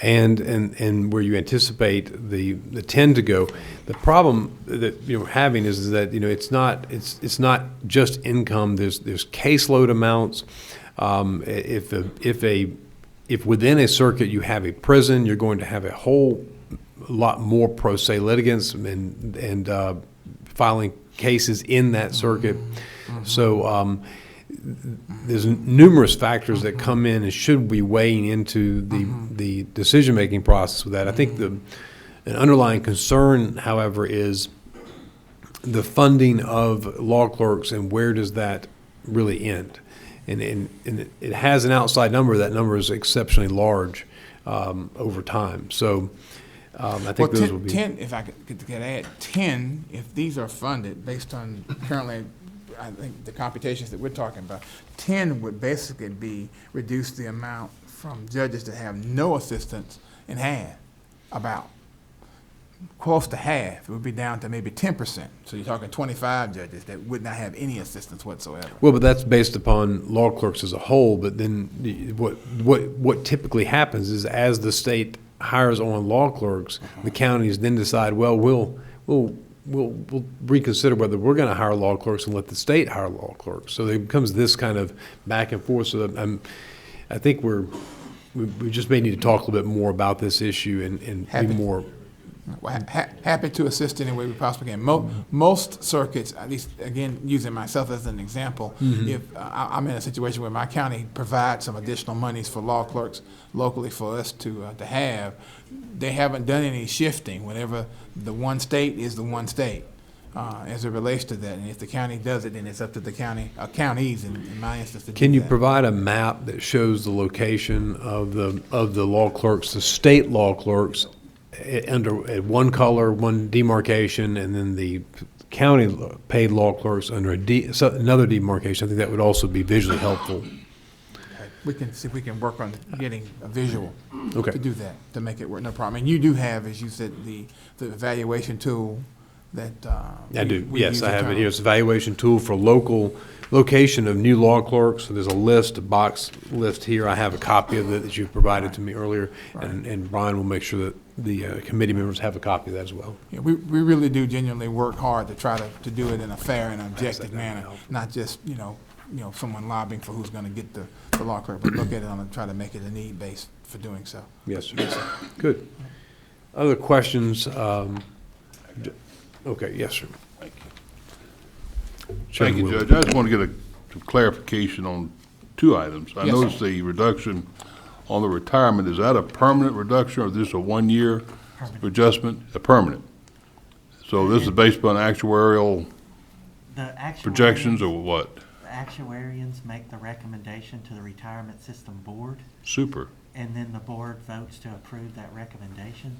and where you anticipate the 10 to go. The problem that you're having is that it's not just income. There's caseload amounts. If within a circuit you have a prison, you're going to have a whole lot more pro se litigants and filing cases in that circuit. So there's numerous factors that come in and should be weighing into the decision-making process with that. I think an underlying concern, however, is the funding of law clerks and where does that really end. And it has an outside number. That number is exceptionally large over time. So I think Well, those will be. 10, if I could add, 10, if these are funded based on currently, I think the computations that we're talking about, 10 would basically be reduce the amount from judges that have no assistance in half, about close to half. It would be down to maybe 10%. So you're talking 25 judges that would not have any assistance whatsoever. Well, but that's based upon law clerks as a whole. But then what typically happens is as the state hires on law clerks, the counties then decide, well, we'll reconsider whether we're going to hire law clerks and let the state hire law clerks. So it becomes this kind of back and forth. So I think we just may need to talk a little bit more about this issue and be more. Well, happy to assist any way we possibly can. Most circuits, at least, again, using myself as an example, if I'm in a situation where my county provides some additional monies for law clerks locally for us to have, they haven't done any shifting whenever the one state is the one state as it relates to that. And if the county does it, then it's up to the counties, in my instance, to do that. Can you provide a map that shows the location of the law clerks, the state law clerks, under one color, one demarcation, and then the county paid law clerks under another demarcation? I think that would also be visually helpful. We can see if we can work on getting a visual Okay. to do that, to make it work, no problem. And you do have, as you said, the evaluation tool that. I do, we yes, use I have it internally. here. It's an evaluation tool for location of new law clerks. So there's a box list here. I have a copy of it that you provided to me earlier, and Brian will make sure that the committee members have a copy of that as well. Yeah, we really do genuinely work hard to try to do it in a fair and objective manner, not just, someone lobbying for who's gonna get the law clerk, but look at it and try to make it a need base for doing so. Yes, sir. Good. Other questions? Okay, yes, sir. Thank you, Judge. I just want to get some clarification on two items. I Yes, sir. noticed the reduction on the retirement. Is that a permanent reduction or is this a one-year adjustment? A permanent. So this is based upon actuarial projections or what? The actuarians make the recommendation to the retirement system board, Super. and then the board votes to approve that recommendation.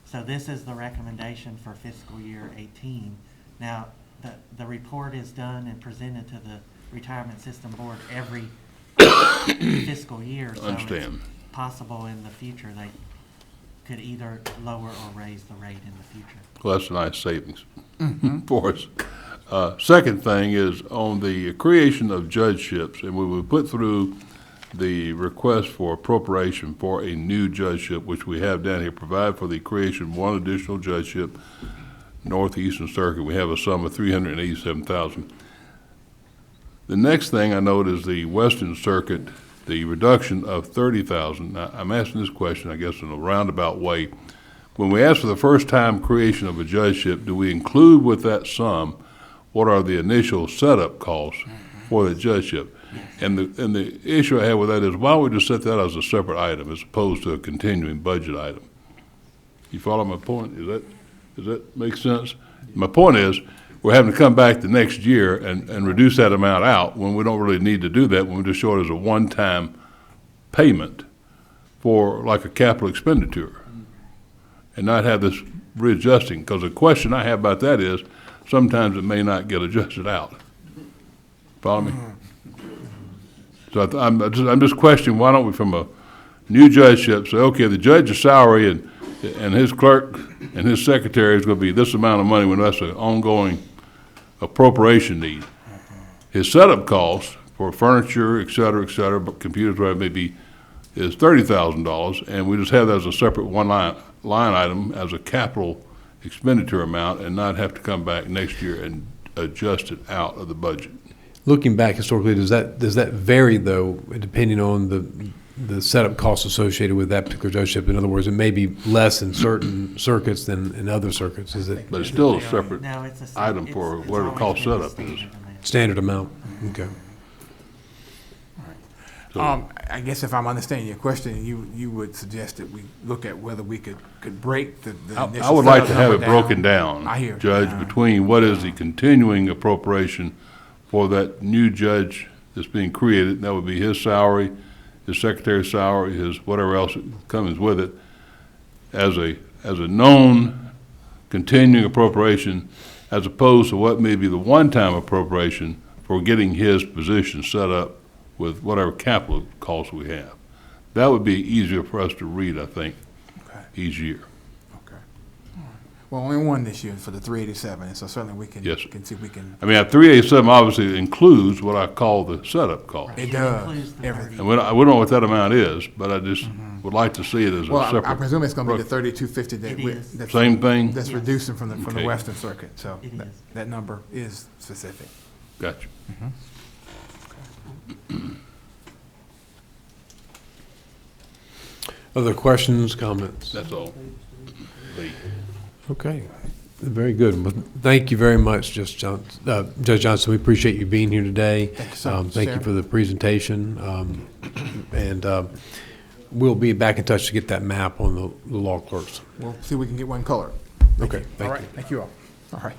So this is the recommendation for fiscal year 18. Now, the report is done and presented to the retirement system board every fiscal year. So Understand. it's possible in the future they could either lower or raise the rate in the future. Well, that's a nice savings for us. Second thing is on the creation of judgeships, and we would put through the request for appropriation for a new judgeship, which we have down here, provide for the creation of one additional judgeship, Northeastern Circuit. We have a sum of $387,000. The next thing I note is the Western Circuit, the reduction of $30,000. Now, I'm asking this question, I guess, in a roundabout way. When we ask for the first time creation of a judgeship, do we include with that sum what are the initial setup costs for the judgeship? And the issue I have with that is why don't we just set that as a separate item as opposed to a continuing budget item? You follow my point? Does that make sense? My point is, we're having to come back the next year and reduce that amount out when we don't really need to do that, when we just show it as a one-time payment for like a capital expenditure and not have this readjusting. Because the question I have about that is, sometimes it may not get adjusted out. Follow me? So I'm just questioning, why don't we, from a new judgeship, say, okay, the judge's salary and his clerk and his secretary is going to be this amount of money when that's an ongoing appropriation need. His setup costs for furniture, et cetera, but computers, whatever it may be, is $30,000, and we just have that as a separate line item as a capital expenditure amount and not have to come back next year and adjust it out of the budget. Looking back historically, does that vary though, depending on the setup costs associated with that particular judgeship? In other words, it may be less in certain circuits than in other circuits. Is it? But it's still a separate No, it's a item for whatever always cost been the setup is. standard amount. Standard amount? Okay. I guess if I'm understanding your question, you would suggest that we look at whether we could break the initial I would like to setup have number it broken down, I hear. Judge, between what is the continuing appropriation for that new judge that's being created. That would be his salary, his secretary's salary, his whatever else comes with it, as a known continuing appropriation, as opposed to what may be the one-time appropriation for getting his position set up with whatever capital costs we have. That would be easier for us to read, I think, Okay. each year. Okay. All right. Well, only one this year for the 387, and so certainly we can, Yes, sir. can see if we can, I mean, at 387 obviously includes what I call the setup cost. it It does, includes the everything. And we don't know what that amount is, but I just would like to see it as a Well, I separate. presume it's gonna be the 3250 that It we. is. that's- Same thing? That's Yes. reducing from the Okay. Western Circuit, so It that, is. that number is specific. Gotcha. Other questions, comments? That's all. Lee. Okay, very good. Well, thank you very much, Judge Johnson. We appreciate you being here today. Thank you, sir. Thank you for the presentation. And we'll be back in touch to get that map on the law clerks. We'll see if we can get one color. Okay, All thank right, you. thank you all. All right.